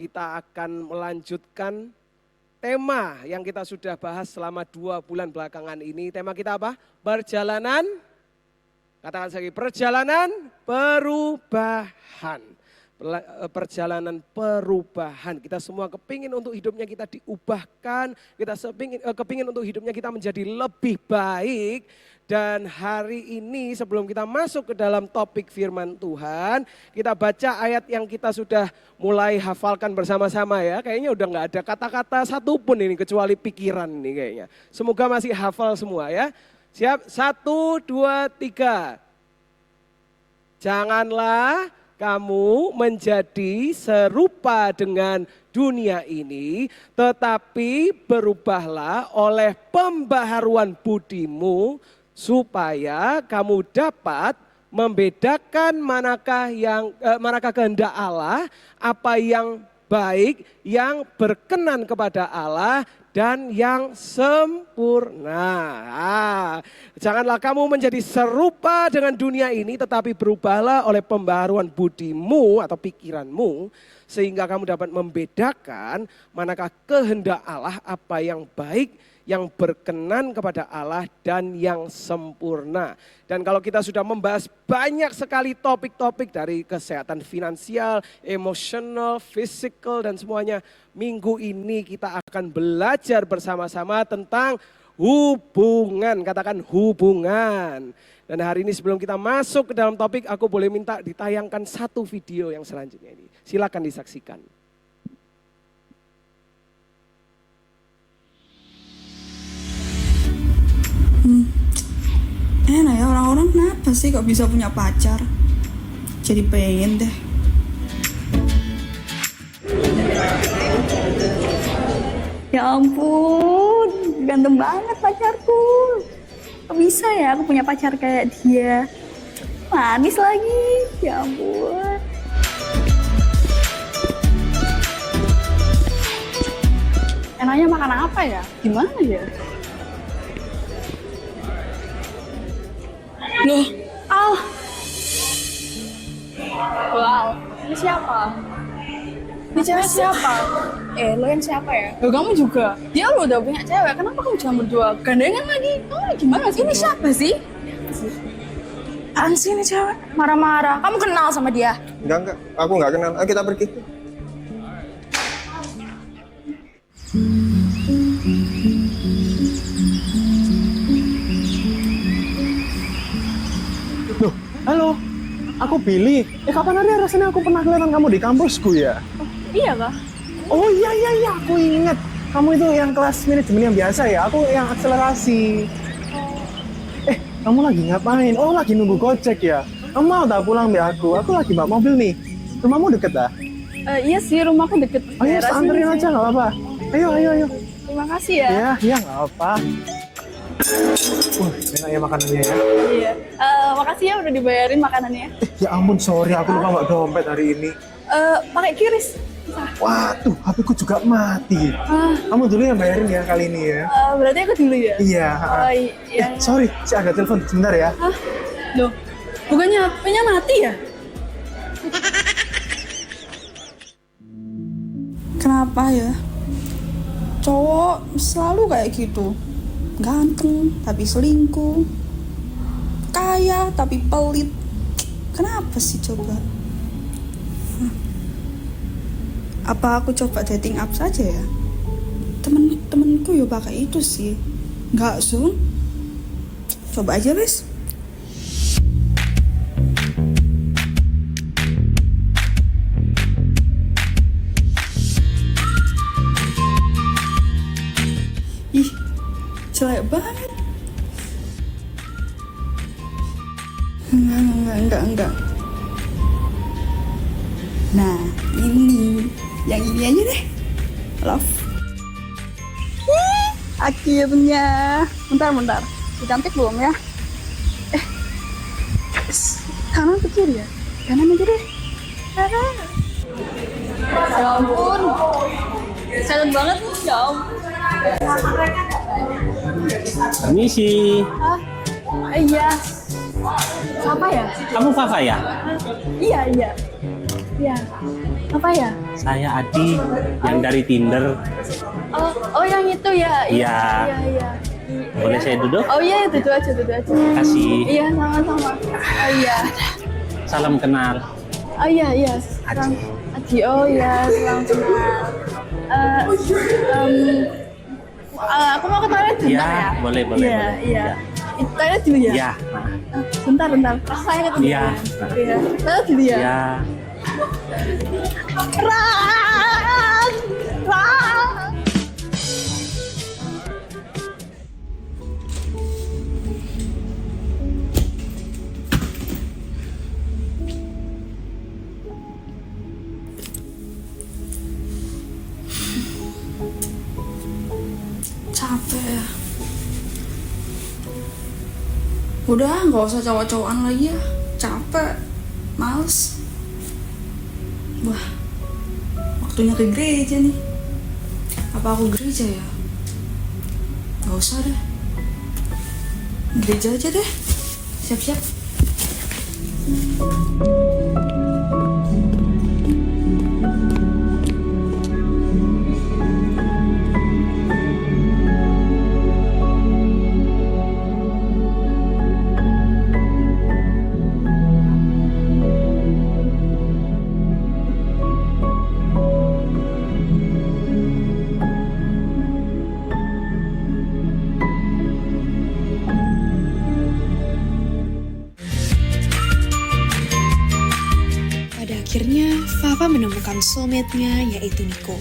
Kita akan melanjutkan tema yang kita sudah bahas selama 2 bulan belakangan ini. Tema kita apa? Perjalanan, katakan lagi, perjalanan perubahan. Perjalanan perubahan. Kita semua kepingin untuk hidupnya kita diubahkan, kita kepingin untuk hidupnya kita menjadi lebih baik. Dan hari ini sebelum kita masuk ke dalam topik firman Tuhan, kita baca ayat yang kita sudah mulai hafalkan bersama-sama ya. Kayaknya udah gak ada kata-kata satupun ini kecuali pikiran ini kayaknya. Semoga masih hafal semua ya. Siap? 1, 2, 3. Janganlah kamu menjadi serupa dengan dunia ini, tetapi berubahlah oleh pembaharuan budimu, supaya kamu dapat membedakan manakah kehendak Allah, apa yang baik, yang berkenan kepada Allah, dan yang sempurna. Janganlah kamu menjadi serupa dengan dunia ini, tetapi berubahlah oleh pembaharuan budimu atau pikiranmu, sehingga kamu dapat membedakan manakah kehendak Allah, apa yang baik, yang berkenan kepada Allah, dan yang sempurna. Dan kalau kita sudah membahas banyak sekali topik-topik dari kesehatan finansial, emosional, fisikal, dan semuanya, minggu ini kita akan belajar bersama-sama tentang hubungan, katakan hubungan. Dan hari ini sebelum kita masuk ke dalam topik, aku boleh minta ditayangkan satu video yang selanjutnya ini. Silakan disaksikan. Enak ya, orang-orang kenapa sih kok bisa punya pacar? Jadi pengen deh. Ya ampun, ganteng banget pacarku. Kok bisa ya aku punya pacar kayak dia? Manis lagi, ya ampun. Enaknya makan apa ya? Gimana ya? Loh, Al. Wow, ini siapa? Ini cewek siapa? Lo yang siapa ya? Loh, kamu juga? Dia lo udah punya cewek, kenapa kamu cuma berdua? Gandengan lagi? Kamu gimana sih? Ini siapa sih? Apaan sih ini cewek? Marah-marah. Kamu kenal sama dia? Enggak. Aku nggak kenal. Ayo kita pergi. Loh, halo. Aku Billy. Kapan hari rasanya aku pernah kelihatan kamu di kampusku ya? Iya kah? Oh iya, aku ingat. Kamu itu yang kelas manajemen yang biasa ya? Aku yang akselerasi. Kamu lagi ngapain? Oh, lagi nunggu Gojek ya? Kamu mau tak pulang deh aku? Aku lagi bawa mobil nih. Rumahmu deket dah? Iya sih, rumahku deket. Ayo, anterin aja, nggak apa-apa. Ayo. Terima kasih ya. Iya, nggak apa. Enak ya makanannya ya? Iya. Makasih ya udah dibayarin makanannya. Ya ampun, sorry aku lupa bawa dompet hari ini. Pakai QRIS. Waduh, HP ku juga mati. Kamu dulu yang bayarin ya kali ini ya? Berarti aku dulu ya? Iya. Iya. Sorry, saya agak telepon sebentar ya. Loh, bukannya HP-nya mati ya? Kenapa ya? Cowok selalu kayak gitu. Ganteng tapi selingkuh. Kaya tapi pelit. Kenapa sih coba? Apa aku coba dating app saja ya? Temen-temenku ya pakai itu sih. Enggak, Sun. Coba aja, wes. Ih, jelek banget. Enggak. Nah, ini. Yang ini aja deh. Love. Akhirnya. Bentar. Cantik belum ya? Kanan ke kiri ya? Kanan aja deh. Kanan. Ya ampun. Silent banget nih, ya ampun. Permisi. Iya. Apa ya? Kamu Fafa ya? Iya. Apa ya? Saya Adi yang dari Tinder. Oh yang itu ya? Iya. Iya. Boleh saya duduk? Oh iya, duduk aja. Kasih. Iya, sama-sama. Oh iya. Salam kenal. Oh iya. Adi. Oh iya, salam kenal. Aku mau ke toilet bentar Iya, ya? boleh. Iya. Toilet dulu ya? Iya. Bentar. Saya ketemu. Iya. Iya. Toilet dulu ya? Iya. Ran! Capek ya. Udah nggak usah cowok-cowokan lagi ya. Capek, males. Wah, waktunya ke gereja nih. Apa aku gereja ya? Gak usah deh. Gereja aja deh. Siap-siap. Pada akhirnya, Fafa menemukan soulmate-nya yaitu Niko.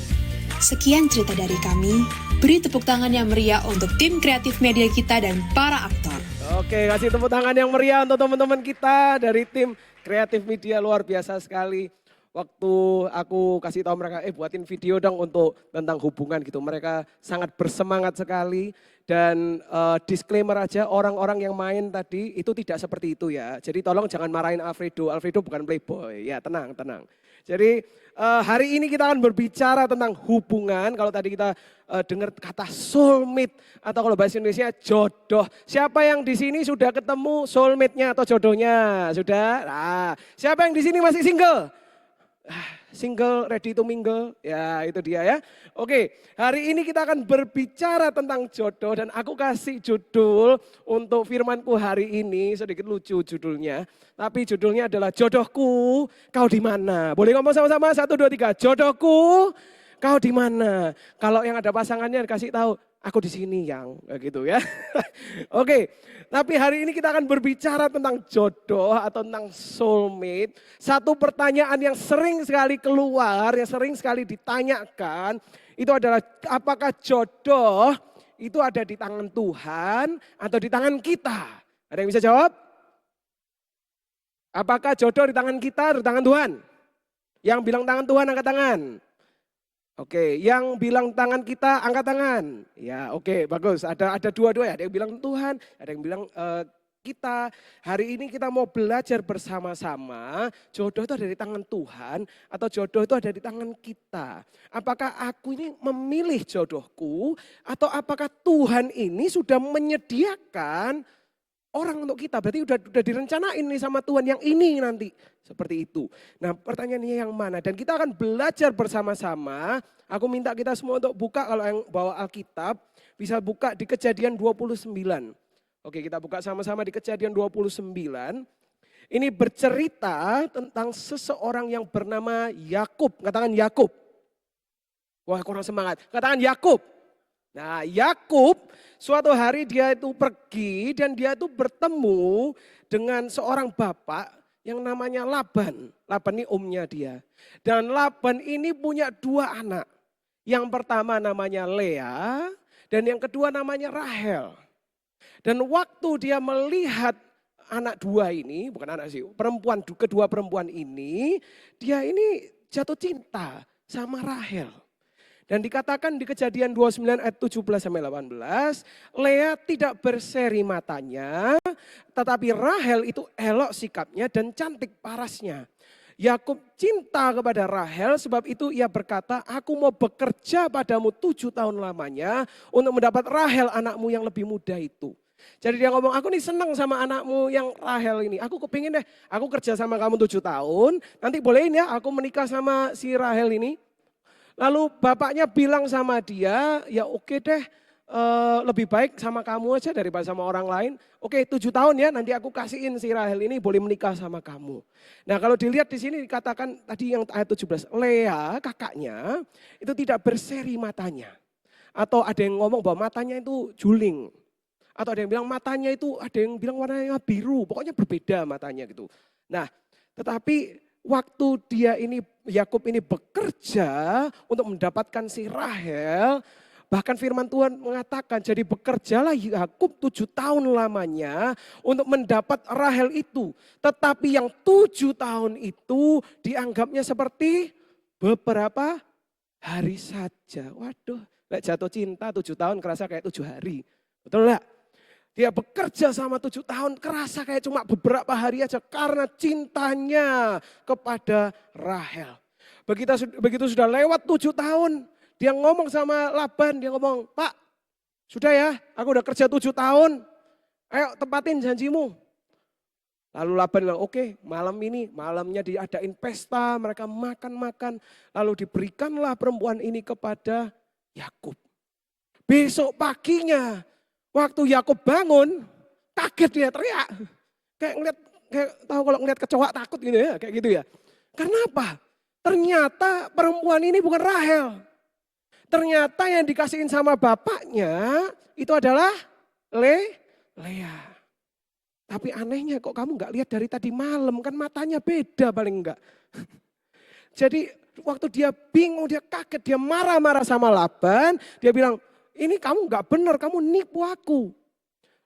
Sekian cerita dari kami. Beri tepuk tangan yang meriah untuk tim kreatif media kita dan para aktor. Oke, kasih tepuk tangan yang meriah untuk teman-teman kita dari tim kreatif media, luar biasa sekali. Waktu aku kasih tahu mereka, buatin video dong untuk tentang hubungan gitu. Mereka sangat bersemangat sekali. Dan disclaimer aja, orang-orang yang main tadi itu tidak seperti itu ya. Jadi tolong jangan marahin Alfredo. Alfredo bukan playboy. Ya tenang. Jadi hari ini kita akan berbicara tentang hubungan. Kalau tadi kita dengar kata soulmate atau kalau bahasa Indonesia jodoh. Siapa yang di sini sudah ketemu soulmate-nya atau jodohnya? Sudah? Nah, siapa yang di sini masih single? Single, ready to mingle, ya itu dia ya. Oke, hari ini kita akan berbicara tentang jodoh dan aku kasih judul untuk firmanku hari ini, sedikit lucu judulnya. Tapi judulnya adalah jodohku, kau di mana? Boleh ngomong sama-sama, 1, 2, 3, jodohku, kau di mana? Kalau yang ada pasangannya dikasih tahu, aku di sini yang gitu ya. Oke, tapi hari ini kita akan berbicara tentang jodoh atau tentang soulmate. Satu pertanyaan yang sering sekali keluar, yang sering sekali ditanyakan, itu adalah apakah jodoh itu ada di tangan Tuhan atau di tangan kita? Ada yang bisa jawab? Apakah jodoh di tangan kita atau di tangan Tuhan? Yang bilang tangan Tuhan angkat tangan. Oke, yang bilang tangan kita angkat tangan. Ya, oke, bagus. Ada dua-dua ya. Ada yang bilang Tuhan, ada yang bilang kita. Hari ini kita mau belajar bersama-sama. Jodoh itu ada di tangan Tuhan atau jodoh itu ada di tangan kita. Apakah aku ini memilih jodohku atau apakah Tuhan ini sudah menyediakan orang untuk kita? Berarti udah direncanain nih sama Tuhan yang ini nanti. Seperti itu. Nah, pertanyaannya yang mana? Dan kita akan belajar bersama-sama. Aku minta kita semua untuk buka, kalau yang bawa Alkitab bisa buka di Kejadian 29. Oke, kita buka sama-sama di Kejadian 29. Ini bercerita tentang seseorang yang bernama Yakub. Katakan Yakub. Wah, kurang semangat. Katakan Yakub. Nah, Yakub suatu hari dia itu pergi dan dia itu bertemu dengan seorang bapak yang namanya Laban. Laban ini omnya dia. Dan Laban ini punya 2 anak. Yang pertama namanya Lea dan yang kedua namanya Rahel. Dan waktu dia melihat anak 2 ini, bukan anak sih, kedua perempuan ini, dia ini jatuh cinta sama Rahel. Dan dikatakan di Kejadian 29 ayat 17 sampai 18, Lea tidak berseri matanya, tetapi Rahel itu elok sikapnya dan cantik parasnya. Yakub cinta kepada Rahel, sebab itu ia berkata, aku mau bekerja padamu 7 tahun lamanya untuk mendapat Rahel anakmu yang lebih muda itu. Jadi dia ngomong, aku nih seneng sama anakmu yang Rahel ini. Aku kepingin deh, aku kerja sama kamu 7 tahun. Nanti bolehin ya aku menikah sama si Rahel ini. Lalu bapaknya bilang sama dia, ya oke deh. Lebih baik sama kamu aja daripada sama orang lain. Oke 7 tahun ya nanti aku kasihin si Rahel ini boleh menikah sama kamu. Nah kalau dilihat di sini dikatakan tadi yang ayat 17. Lea kakaknya itu tidak berseri matanya. Atau ada yang ngomong bahwa matanya itu juling. Atau ada yang bilang matanya itu ada yang bilang warnanya biru. Pokoknya berbeda matanya gitu. Nah tetapi waktu dia ini Yakub ini bekerja untuk mendapatkan si Rahel. Bahkan firman Tuhan mengatakan jadi bekerjalah Yakub 7 tahun lamanya untuk mendapat Rahel itu. Tetapi yang 7 tahun itu dianggapnya seperti beberapa hari saja. Waduh, jatuh cinta 7 tahun kerasa kayak 7 hari. Betul enggak? Dia bekerja sama 7 tahun kerasa kayak cuma beberapa hari aja karena cintanya kepada Rahel. Begitu sudah lewat 7 tahun. Dia ngomong sama Laban, dia ngomong, Pak sudah ya aku udah kerja 7 tahun, ayo tepatin janjimu. Lalu Laban bilang oke malamnya diadain pesta, mereka makan-makan. Lalu diberikanlah perempuan ini kepada Yakub. Besok paginya waktu Yakub bangun, kaget dia teriak. Kayak tahu kalau ngeliat kecoa takut gitu ya, kayak gitu ya. Karena apa? Ternyata perempuan ini bukan Rahel. Ternyata yang dikasihin sama bapaknya itu adalah Lea. Tapi anehnya kok kamu nggak lihat dari tadi malam, kan matanya beda paling enggak. Jadi waktu dia bingung, dia kaget, dia marah-marah sama Laban. Dia bilang, ini kamu nggak benar, kamu nipu aku.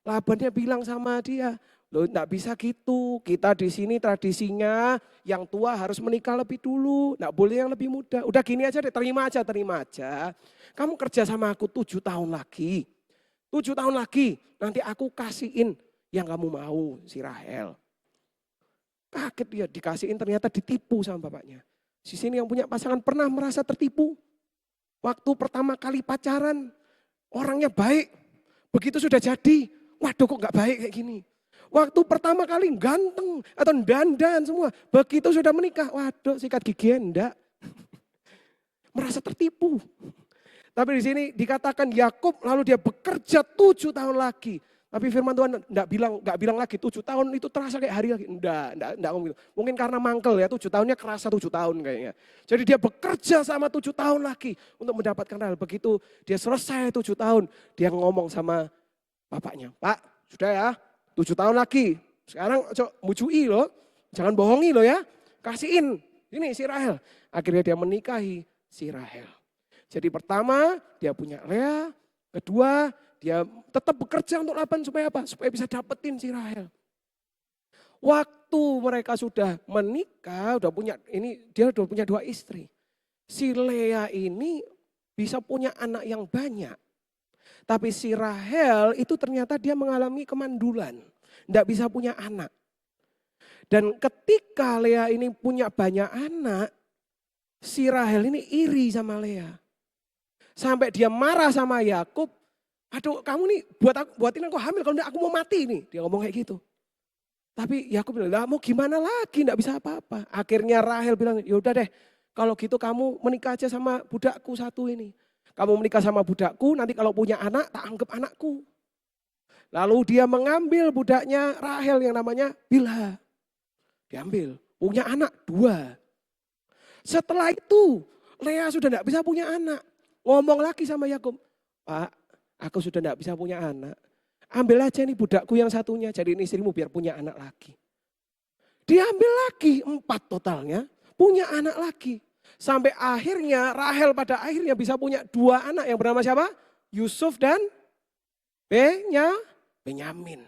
Labannya bilang sama dia, loh enggak bisa gitu, kita di sini tradisinya yang tua harus menikah lebih dulu, enggak boleh yang lebih muda. Udah gini aja deh, terima aja. Kamu kerja sama aku 7 tahun lagi. 7 tahun lagi nanti aku kasihin yang kamu mau, si Rahel. Kaget dia dikasihin ternyata ditipu sama bapaknya. Di sini yang punya pasangan pernah merasa tertipu. Waktu pertama kali pacaran, orangnya baik. Begitu sudah jadi, waduh kok gak baik kayak gini. Waktu pertama kali ganteng atau dandan semua. Begitu sudah menikah, waduh sikat gigi enggak. Merasa tertipu. Tapi di sini dikatakan Yakub lalu dia bekerja 7 tahun lagi. Tapi firman Tuhan enggak bilang lagi 7 tahun itu terasa kayak hari lagi. Enggak ngomong gitu. Mungkin karena mangkel ya 7 tahunnya kerasa 7 tahun kayaknya. Jadi dia bekerja sama 7 tahun lagi untuk mendapatkan hal. Begitu dia selesai 7 tahun dia ngomong sama bapaknya. Pak sudah ya 7 tahun lagi. Sekarang mujui loh. Jangan bohongi loh ya. Kasihin. Ini si Rahel. Akhirnya dia menikahi si Rahel. Jadi pertama dia punya Lea. Kedua dia tetap bekerja untuk Laban supaya apa? Supaya bisa dapetin si Rahel. Waktu mereka sudah menikah, dia udah punya 2 istri. Si Lea ini bisa punya anak yang banyak. Tapi si Rahel itu ternyata dia mengalami kemandulan. Tidak bisa punya anak. Dan ketika Lea ini punya banyak anak, si Rahel ini iri sama Lea. Sampai dia marah sama Yakub. Aduh kamu nih buatin aku hamil, kalau enggak aku mau mati nih. Dia ngomong kayak gitu. Tapi Yakub bilang, lah mau gimana lagi, enggak bisa apa-apa. Akhirnya Rahel bilang, yaudah deh kalau gitu kamu menikah aja sama budakku satu ini. Kamu menikah sama budakku, nanti kalau punya anak tak anggap anakku. Lalu dia mengambil budaknya Rahel yang namanya Bilha. Diambil, punya anak 2. Setelah itu Lea sudah enggak bisa punya anak. Ngomong lagi sama Yakub, Pak aku sudah enggak bisa punya anak. Ambil aja nih budakku yang satunya, jadiin istrimu biar punya anak lagi. Diambil lagi 4 totalnya, punya anak lagi. Sampai akhirnya Rahel pada akhirnya bisa punya 2 anak yang bernama siapa? Yusuf dan Benyamin.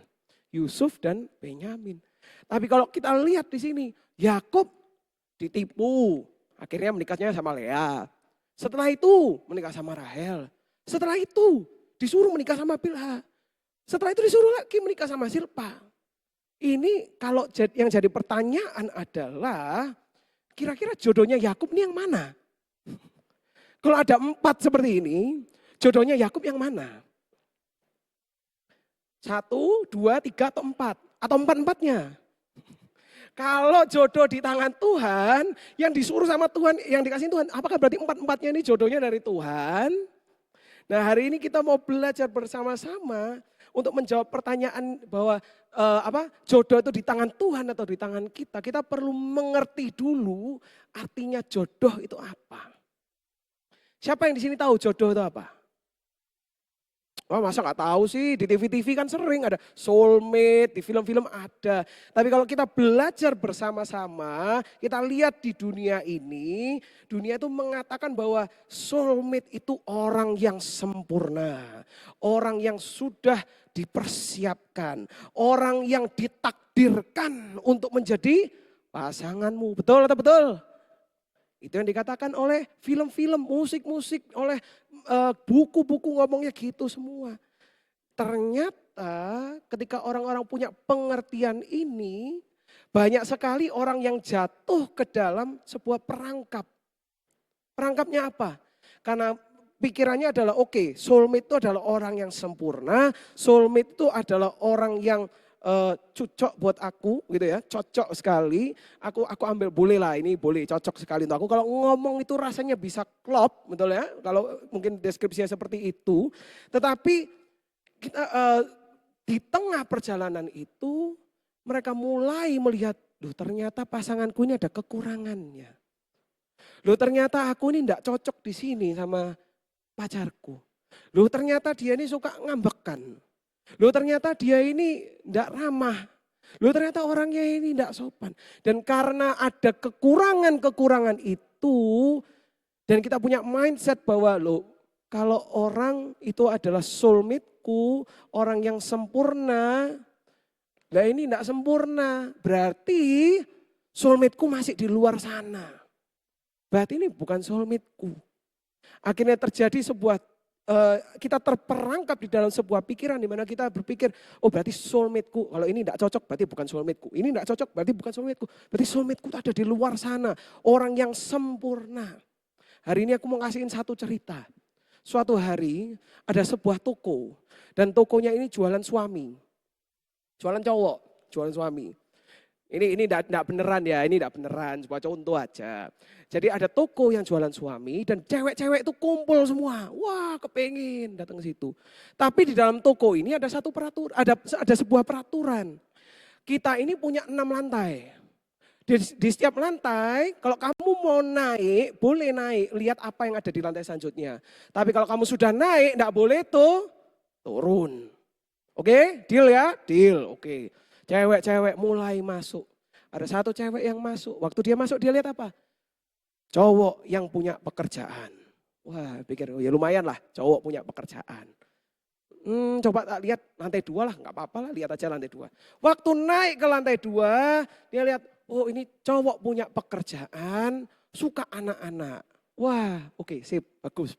Yusuf dan Benyamin. Tapi kalau kita lihat di sini, Yakub ditipu. Akhirnya menikahnya sama Lea. Setelah itu menikah sama Rahel. Setelah itu disuruh menikah sama Bilha. Setelah itu disuruh lagi menikah sama Silpa. Ini kalau yang jadi pertanyaan adalah kira-kira jodohnya Yakub ini yang mana? Kalau ada 4 seperti ini, jodohnya Yakub yang mana? 1, 2, 3, atau 4. Atau 4-4-nya. Kalau jodoh di tangan Tuhan, yang disuruh sama Tuhan, yang dikasih Tuhan, apakah berarti 4-4-nya ini jodohnya dari Tuhan? Nah hari ini kita mau belajar bersama-sama untuk menjawab pertanyaan bahwa jodoh itu di tangan Tuhan atau di tangan kita. Kita perlu mengerti dulu artinya jodoh itu apa. Siapa yang di sini tahu jodoh itu apa? Oh masa nggak tahu sih, di TV-TV kan sering ada soulmate, di film-film ada. Tapi kalau kita belajar bersama-sama, kita lihat di dunia ini, dunia itu mengatakan bahwa soulmate itu orang yang sempurna. Orang yang sudah dipersiapkan, orang yang ditakdirkan untuk menjadi pasanganmu. Betul atau betul? Itu yang dikatakan oleh film-film, musik-musik, oleh buku-buku ngomongnya gitu semua. Ternyata ketika orang-orang punya pengertian ini, banyak sekali orang yang jatuh ke dalam sebuah perangkap. Perangkapnya apa? Karena pikirannya adalah soulmate itu adalah orang yang sempurna, soulmate itu adalah orang yang cocok buat aku gitu ya, cocok sekali. Aku ambil boleh lah ini boleh cocok sekali untuk aku. Kalau ngomong itu rasanya bisa klop, betul ya. Kalau mungkin deskripsinya seperti itu. Tetapi kita di tengah perjalanan itu mereka mulai melihat, loh ternyata pasanganku ini ada kekurangannya. Loh ternyata aku ini enggak cocok di sini sama pacarku. Loh ternyata dia ini suka ngambekan. Loh ternyata dia ini tidak ramah. Loh ternyata orangnya ini tidak sopan. Dan karena ada kekurangan-kekurangan itu. Dan kita punya mindset bahwa loh kalau orang itu adalah soulmate-ku. Orang yang sempurna. Nah ini tidak sempurna. Berarti soulmate-ku masih di luar sana. Berarti ini bukan soulmate-ku. Akhirnya terjadi sebuah kita terperangkap di dalam sebuah pikiran di mana kita berpikir, oh berarti soulmate-ku, kalau ini tidak cocok berarti bukan soulmate-ku, ini tidak cocok berarti bukan soulmate-ku, berarti soulmate-ku ada di luar sana, orang yang sempurna. Hari ini aku mau kasihin satu cerita. Suatu hari ada sebuah toko dan tokonya ini jualan suami, jualan cowok, jualan suami. Ini enggak beneran ya, ini enggak beneran, sebuah contoh aja. Jadi ada toko yang jualan suami dan cewek-cewek itu kumpul semua. Wah kepengen datang ke situ. Tapi di dalam toko ini ada satu peraturan, ada sebuah peraturan. Kita ini punya 6 lantai. Di setiap lantai kalau kamu mau naik, boleh naik, lihat apa yang ada di lantai selanjutnya. Tapi kalau kamu sudah naik, enggak boleh tuh turun. Oke, deal ya? Deal, oke. Cewek-cewek mulai masuk. Ada satu cewek yang masuk. Waktu dia masuk dia lihat apa? Cowok yang punya pekerjaan. Wah pikir oh ya lumayan lah cowok punya pekerjaan. Coba tak lihat lantai 2 lah, nggak apa-apa lah lihat aja lantai 2. Waktu naik ke lantai 2 dia lihat oh ini cowok punya pekerjaan, suka anak-anak. Wah oke, sip, bagus.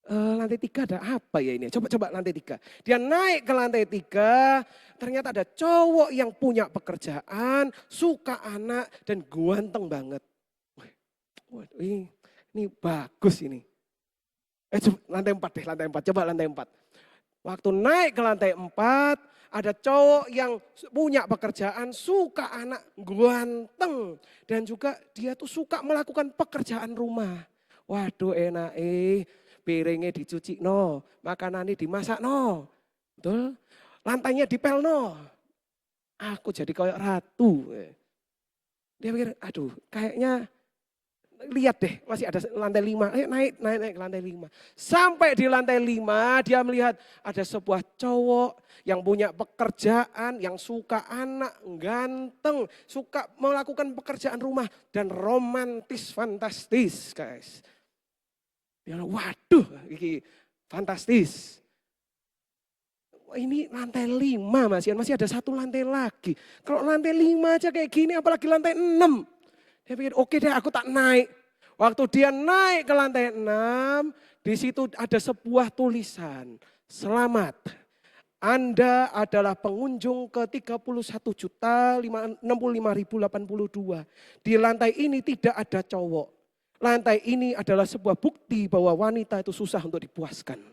Lantai 3 ada apa ya ini? Coba lantai 3. Dia naik ke lantai 3, ternyata ada cowok yang punya pekerjaan, suka anak dan ganteng banget. Waduh, ini bagus ini. Lantai 4 deh, lantai 4. Coba lantai 4. Waktu naik ke lantai 4, ada cowok yang punya pekerjaan, suka anak, ganteng. Dan juga dia tuh suka melakukan pekerjaan rumah. Waduh enak piringnya dicuci no, makanannya dimasak no. Betul? Lantainya dipel no. Aku jadi kayak ratu. Dia pikir, aduh kayaknya lihat deh masih ada lantai 5. Ayo naik ke lantai 5. Sampai di lantai 5 dia melihat ada sebuah cowok yang punya pekerjaan, yang suka anak, ganteng, suka melakukan pekerjaan rumah dan romantis fantastis guys. Dia bilang, waduh ini fantastis. Ini lantai 5 masih ada satu lantai lagi. Kalau lantai 5 aja kayak gini apalagi lantai 6. Dia pikir oke deh aku tak naik. Waktu dia naik ke lantai 6, di situ ada sebuah tulisan. Selamat, Anda adalah pengunjung ke 31.065.082. Di lantai ini tidak ada cowok. Lantai ini adalah sebuah bukti bahwa wanita itu susah untuk dipuaskan.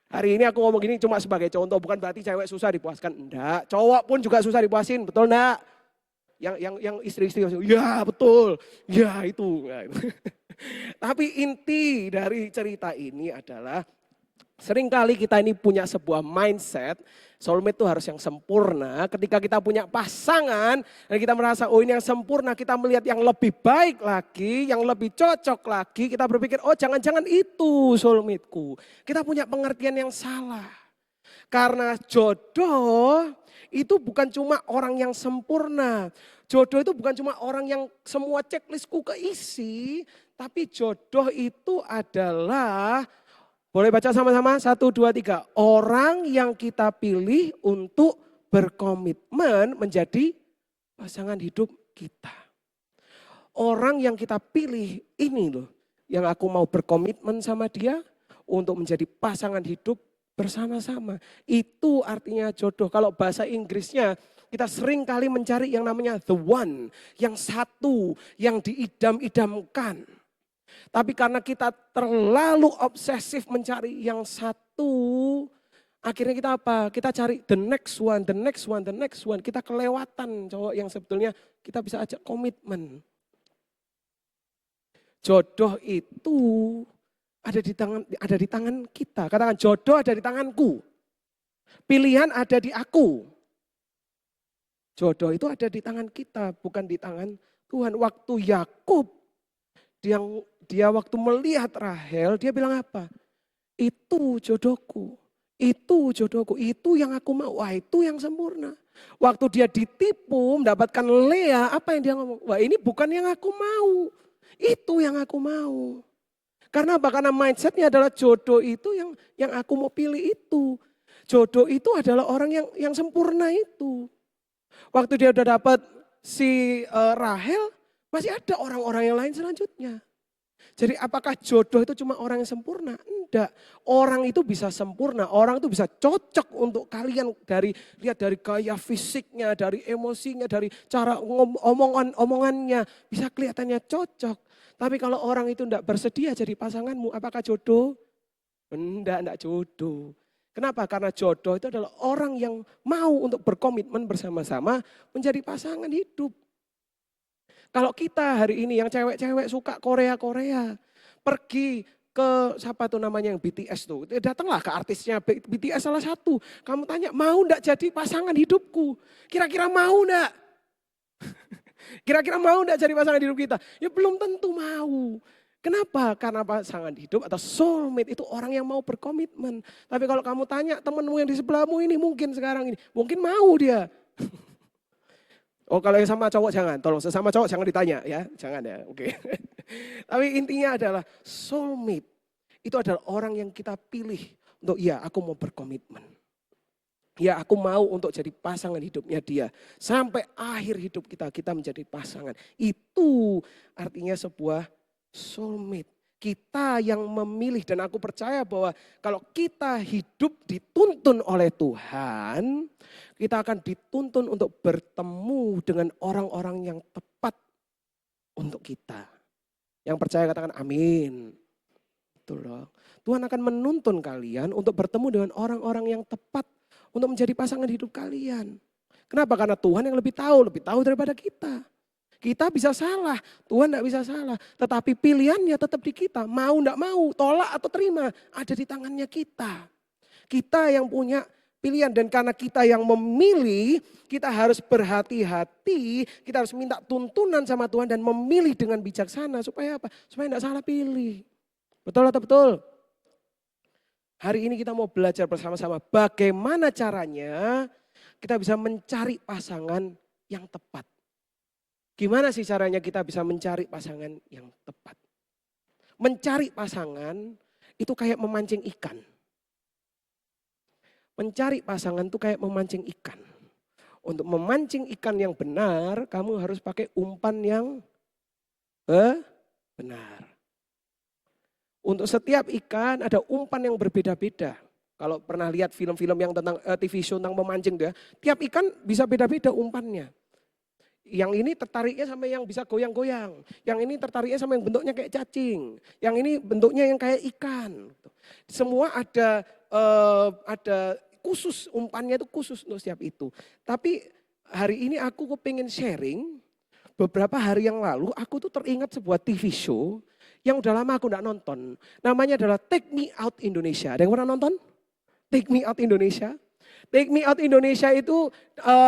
Hari ini aku ngomong gini cuma sebagai contoh, bukan berarti cewek susah dipuaskan. Enggak, cowok pun juga susah dipuasin, betul enggak? Yang istri-istri, ya betul, ya itu. Tapi inti dari cerita ini adalah seringkali kita ini punya sebuah mindset, soulmate itu harus yang sempurna. Ketika kita punya pasangan dan kita merasa oh ini yang sempurna, kita melihat yang lebih baik lagi, yang lebih cocok lagi, kita berpikir oh jangan-jangan itu soulmate-ku. Kita punya pengertian yang salah. Karena jodoh itu bukan cuma orang yang sempurna. Jodoh itu bukan cuma orang yang semua checklistku keisi, tapi jodoh itu adalah, boleh baca sama-sama? 1, 2, 3. Orang yang kita pilih untuk berkomitmen menjadi pasangan hidup kita. Orang yang kita pilih ini loh, yang aku mau berkomitmen sama dia untuk menjadi pasangan hidup bersama-sama. Itu artinya jodoh. Kalau bahasa Inggrisnya kita sering kali mencari yang namanya the one, yang satu, yang diidam-idamkan. Tapi karena kita terlalu obsesif mencari yang satu, akhirnya kita apa? Kita cari the next one, the next one, the next one. Kita kelewatan cowok yang sebetulnya kita bisa ajak komitmen. Jodoh itu ada di tangan kita. Katakan jodoh ada di tanganku. Pilihan ada di aku. Jodoh itu ada di tangan kita, bukan di tangan Tuhan. Waktu Yakub dia waktu melihat Rahel, dia bilang apa? Itu jodohku, itu jodohku, itu yang aku mau, wah itu yang sempurna. Waktu dia ditipu mendapatkan Lea, apa yang dia ngomong? Wah ini bukan yang aku mau, itu yang aku mau. Karena apa? Karena mindsetnya adalah jodoh itu yang aku mau pilih itu. Jodoh itu adalah orang yang sempurna itu. Waktu dia udah dapat si Rahel, masih ada orang-orang yang lain selanjutnya. Jadi apakah jodoh itu cuma orang yang sempurna? Enggak. Orang itu bisa sempurna, orang itu bisa cocok untuk kalian lihat dari gaya fisiknya, dari emosinya, dari cara omongannya. Bisa kelihatannya cocok. Tapi kalau orang itu enggak bersedia jadi pasanganmu, apakah jodoh? Enggak jodoh. Kenapa? Karena jodoh itu adalah orang yang mau untuk berkomitmen bersama-sama menjadi pasangan hidup. Kalau kita hari ini yang cewek-cewek suka Korea, pergi ke siapa tuh namanya yang BTS tuh, datanglah ke artisnya BTS salah satu. Kamu tanya mau enggak jadi pasangan hidupku? Kira-kira mau enggak? Kira-kira mau enggak jadi pasangan hidup kita? Ya belum tentu mau. Kenapa? Karena pasangan hidup atau soulmate itu orang yang mau berkomitmen. Tapi kalau kamu tanya temenmu yang di sebelahmu ini mungkin sekarang ini, mungkin mau dia. Oh kalau yang sama cowok jangan, tolong sesama cowok jangan ditanya ya, jangan ya, oke. Tapi intinya adalah soulmate itu adalah orang yang kita pilih untuk ya aku mau berkomitmen. Ya aku mau untuk jadi pasangan hidupnya dia. Sampai akhir hidup kita menjadi pasangan. Itu artinya sebuah soulmate. Kita yang memilih dan aku percaya bahwa kalau kita hidup dituntun oleh Tuhan, kita akan dituntun untuk bertemu dengan orang-orang yang tepat untuk kita. Yang percaya katakan amin. Betul loh. Tuhan akan menuntun kalian untuk bertemu dengan orang-orang yang tepat untuk menjadi pasangan hidup kalian. Kenapa? Karena Tuhan yang lebih tahu daripada kita. Kita bisa salah, Tuhan tidak bisa salah. Tetapi pilihannya tetap di kita. Mau tidak mau, tolak atau terima, ada di tangannya kita. Kita yang punya pilihan dan karena kita yang memilih, kita harus berhati-hati. Kita harus minta tuntunan sama Tuhan dan memilih dengan bijaksana. Supaya apa? Supaya tidak salah pilih. Betul atau betul? Hari ini kita mau belajar bersama-sama bagaimana caranya kita bisa mencari pasangan yang tepat. Gimana sih caranya kita bisa mencari pasangan yang tepat? Mencari pasangan itu kayak memancing ikan. Mencari pasangan itu kayak memancing ikan. Untuk memancing ikan yang benar, kamu harus pakai umpan yang benar. Untuk setiap ikan ada umpan yang berbeda-beda. Kalau pernah lihat film-film yang tentang TV show tentang memancing, tiap ikan bisa beda-beda umpannya. Yang ini tertariknya sama yang bisa goyang-goyang. Yang ini tertariknya sama yang bentuknya kayak cacing. Yang ini bentuknya yang kayak ikan. Semua ada ada khusus, umpannya itu khusus untuk setiap itu. Tapi hari ini aku pengen sharing, beberapa hari yang lalu aku tuh teringat sebuah TV show yang udah lama aku gak nonton. Namanya adalah Take Me Out Indonesia. Ada yang pernah nonton? Take Me Out Indonesia. Take Me Out Indonesia itu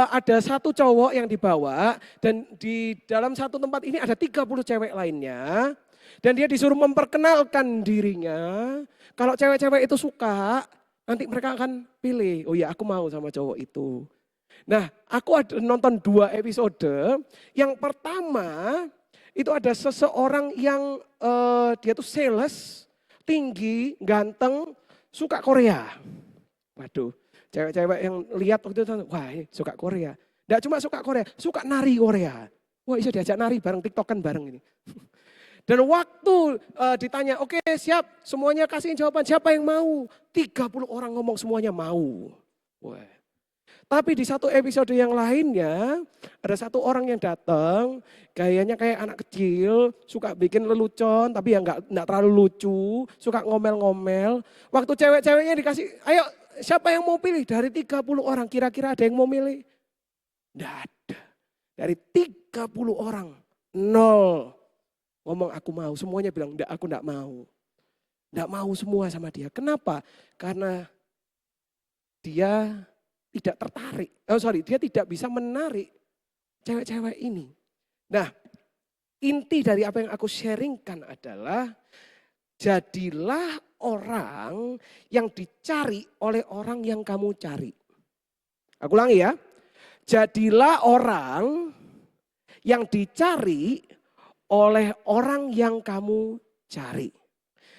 ada satu cowok yang dibawa dan di dalam satu tempat ini ada 30 cewek lainnya. Dan dia disuruh memperkenalkan dirinya. Kalau cewek-cewek itu suka, nanti mereka akan pilih. Oh ya, aku mau sama cowok itu. Nah, aku ada nonton 2 episode. Yang pertama itu ada seseorang yang dia tuh sales, tinggi, ganteng, suka Korea. Waduh, cewek-cewek yang lihat waktu itu, wah ini suka Korea. Nggak cuma suka Korea, suka nari Korea. Wah bisa diajak nari bareng, tiktokan bareng ini. Dan waktu ditanya, oke siap, semuanya kasih jawaban, siapa yang mau? 30 orang ngomong semuanya mau. Wah. Tapi di satu episode yang lainnya, ada satu orang yang datang, gayanya kayak anak kecil, suka bikin lelucon, tapi yang nggak terlalu lucu, suka ngomel-ngomel. Waktu cewek-ceweknya dikasih, ayo siapa yang mau pilih? Dari 30 orang, kira-kira ada yang mau milih? Nggak ada. Dari 30 orang, 0. Ngomong aku mau, semuanya bilang enggak, aku enggak mau. Enggak mau semua sama dia. Kenapa? Karena dia tidak tertarik. Dia tidak bisa menarik cewek-cewek ini. Nah, inti dari apa yang aku sharingkan adalah jadilah orang yang dicari oleh orang yang kamu cari. Aku ulangi ya. Jadilah orang yang dicari oleh orang yang kamu cari.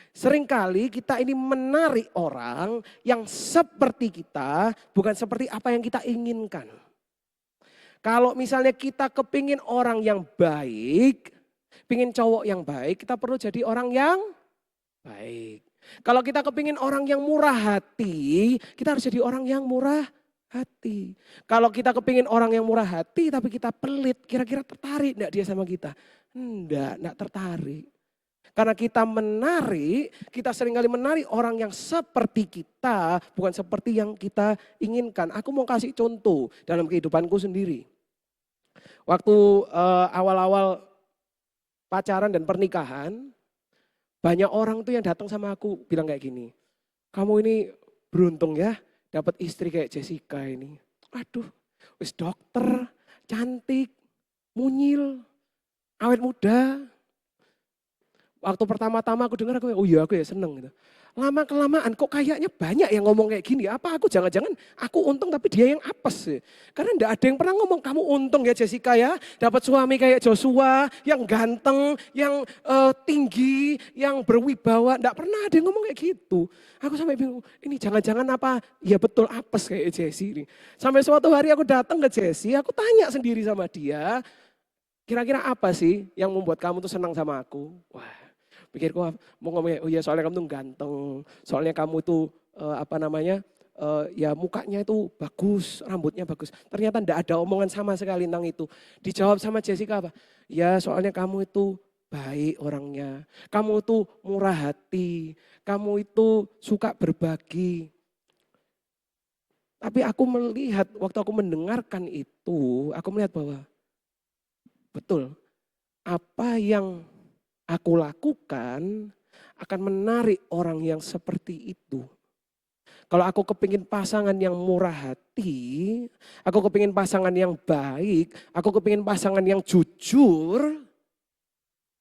Seringkali kita ini menarik orang yang seperti kita, bukan seperti apa yang kita inginkan. Kalau misalnya kita kepingin orang yang baik, pingin cowok yang baik, kita perlu jadi orang yang baik. Kalau kita kepingin orang yang murah hati, kita harus jadi orang yang murah hati. Kalau kita kepingin orang yang murah hati tapi kita pelit, kira-kira tertarik enggak dia sama kita? Enggak tertarik. Karena kita kita seringkali menarik orang yang seperti kita, bukan seperti yang kita inginkan. Aku mau kasih contoh dalam kehidupanku sendiri. Waktu awal-awal pacaran dan pernikahan, banyak orang tuh yang datang sama aku bilang kayak gini, kamu ini beruntung ya dapat istri kayak Jessica ini. Aduh, wis dokter, cantik, munyil, awet muda. Waktu pertama-tama aku dengar, aku ya seneng gitu. Lama-kelamaan kok kayaknya banyak yang ngomong kayak gini. Apa aku jangan-jangan aku untung tapi dia yang apes sih. Karena enggak ada yang pernah ngomong kamu untung ya Jessica ya. Dapat suami kayak Joshua yang ganteng, yang tinggi, yang berwibawa. Enggak pernah ada yang ngomong kayak gitu. Aku sampai bingung, ini jangan-jangan apa? Ya betul apes kayak Jessie ini. Sampai suatu hari aku datang ke Jessie, aku tanya sendiri sama dia. Kira-kira apa sih yang membuat kamu tuh senang sama aku? Wah. Pikirku mau ngomong, oh ya soalnya kamu tuh ganteng, soalnya kamu tuh ya mukanya itu bagus, rambutnya bagus. Ternyata enggak ada omongan sama sekali tentang itu. Dijawab sama Jessica apa? Ya soalnya kamu itu baik orangnya, kamu itu murah hati, kamu itu suka berbagi. Tapi aku melihat, waktu aku mendengarkan itu, aku melihat bahwa betul, apa yang aku lakukan akan menarik orang yang seperti itu. Kalau aku kepingin pasangan yang murah hati, aku kepingin pasangan yang baik, aku kepingin pasangan yang jujur,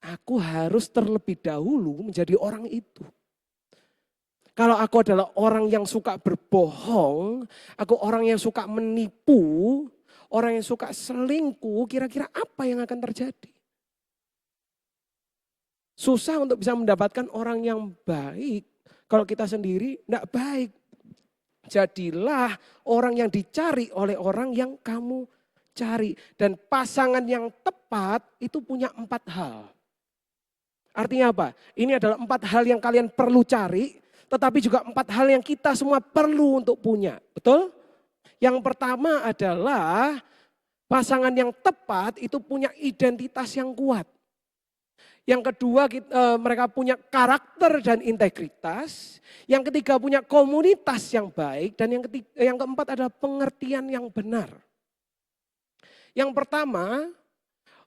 aku harus terlebih dahulu menjadi orang itu. Kalau aku adalah orang yang suka berbohong, aku orang yang suka menipu, orang yang suka selingkuh, kira-kira apa yang akan terjadi? Susah untuk bisa mendapatkan orang yang baik. Kalau kita sendiri tidak baik. Jadilah orang yang dicari oleh orang yang kamu cari. Dan pasangan yang tepat itu punya 4 hal. Artinya apa? Ini adalah 4 hal yang kalian perlu cari. Tetapi juga 4 hal yang kita semua perlu untuk punya. Betul? Yang pertama adalah pasangan yang tepat itu punya identitas yang kuat. Yang kedua mereka punya karakter dan integritas. Yang ketiga punya komunitas yang baik. Dan yang keempat adalah pengertian yang benar. Yang pertama,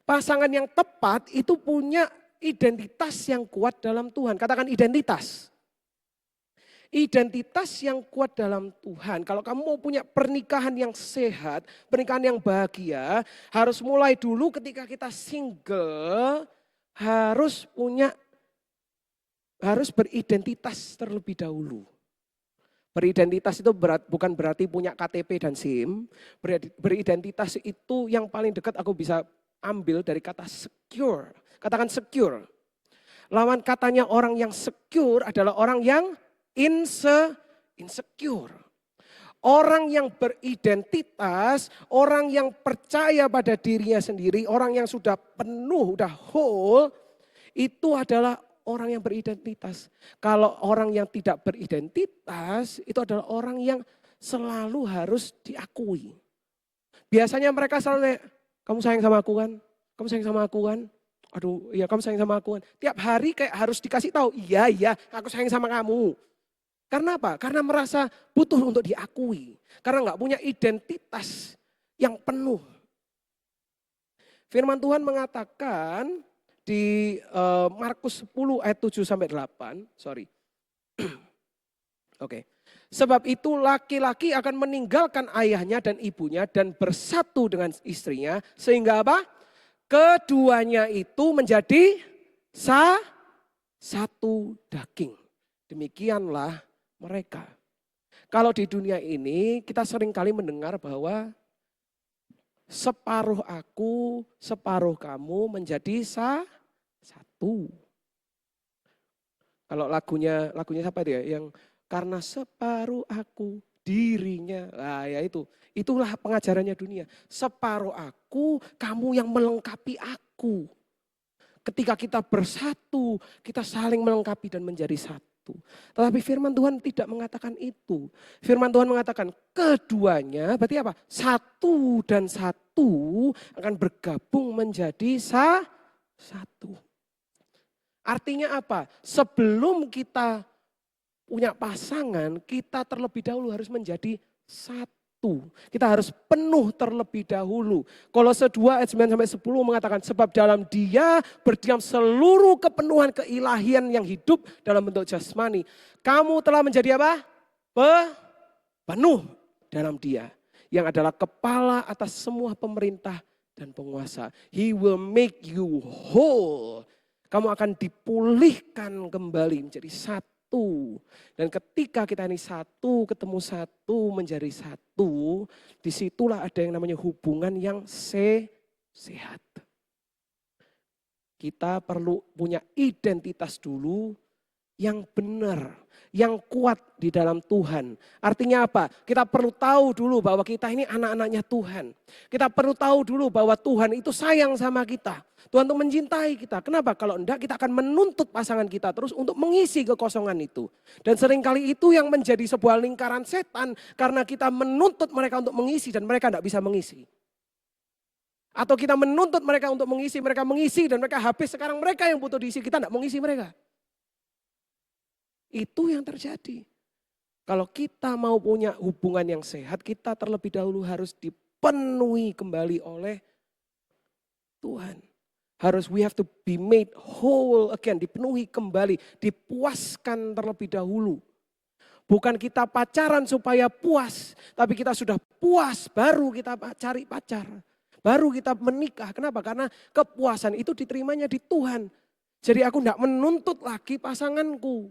pasangan yang tepat itu punya identitas yang kuat dalam Tuhan. Katakan identitas. Identitas yang kuat dalam Tuhan. Kalau kamu mau punya pernikahan yang sehat, pernikahan yang bahagia, harus mulai dulu ketika kita single, harus beridentitas terlebih dahulu. Beridentitas itu bukan berarti punya KTP dan SIM. Beridentitas itu yang paling dekat aku bisa ambil dari kata secure. Katakan secure. Lawan katanya orang yang secure adalah orang yang insecure. Orang yang beridentitas, orang yang percaya pada dirinya sendiri, orang yang sudah penuh, sudah whole, itu adalah orang yang beridentitas. Kalau orang yang tidak beridentitas, itu adalah orang yang selalu harus diakui. Biasanya mereka selalu, kamu sayang sama aku kan? Kamu sayang sama aku kan? Aduh, iya kamu sayang sama aku kan? Tiap hari kayak harus dikasih tahu, iya aku sayang sama kamu. Karena apa? Karena merasa butuh untuk diakui. Karena nggak punya identitas yang penuh. Firman Tuhan mengatakan di Markus 10 ayat 7 sampai 8, Oke. Sebab itu laki-laki akan meninggalkan ayahnya dan ibunya dan bersatu dengan istrinya. Sehingga apa? Keduanya itu menjadi satu daging. Demikianlah mereka. Kalau di dunia ini kita sering kali mendengar bahwa separuh aku, separuh kamu menjadi satu. Kalau lagunya siapa dia? Yang karena separuh aku, dirinya. Nah ya itu. Itulah pengajarannya dunia. Separuh aku, kamu yang melengkapi aku. Ketika kita bersatu, kita saling melengkapi dan menjadi satu. Tetapi firman Tuhan tidak mengatakan itu. Firman Tuhan mengatakan keduanya, berarti apa? Satu dan satu akan bergabung menjadi satu. Artinya apa? Sebelum kita punya pasangan, kita terlebih dahulu harus menjadi satu. Kita harus penuh terlebih dahulu. Kolose 2 ayat 9 sampai 10 mengatakan sebab dalam Dia berdiam seluruh kepenuhan keilahian yang hidup dalam bentuk jasmani. Kamu telah menjadi apa? Penuh dalam Dia yang adalah kepala atas semua pemerintah dan penguasa. He will make you whole. Kamu akan dipulihkan kembali menjadi satu. Dan ketika kita ini satu, ketemu satu, menjadi satu, disitulah ada yang namanya hubungan yang sehat. Kita perlu punya identitas dulu yang benar, yang kuat di dalam Tuhan. Artinya apa? Kita perlu tahu dulu bahwa kita ini anak-anaknya Tuhan. Kita perlu tahu dulu bahwa Tuhan itu sayang sama kita. Tuhan itu mencintai kita. Kenapa? Kalau enggak kita akan menuntut pasangan kita terus untuk mengisi kekosongan itu. Dan seringkali itu yang menjadi sebuah lingkaran setan karena kita menuntut mereka untuk mengisi dan mereka enggak bisa mengisi. Atau kita menuntut mereka untuk mengisi, mereka mengisi dan mereka habis. Sekarang mereka yang butuh diisi, kita enggak mengisi mereka. Itu yang terjadi. Kalau kita mau punya hubungan yang sehat, kita terlebih dahulu harus dipenuhi kembali oleh Tuhan. We have to be made whole again, dipenuhi kembali, dipuaskan terlebih dahulu. Bukan kita pacaran supaya puas, tapi kita sudah puas baru kita cari pacar. Baru kita menikah. Kenapa? Karena kepuasan itu diterimanya di Tuhan. Jadi aku tidak menuntut lagi pasanganku.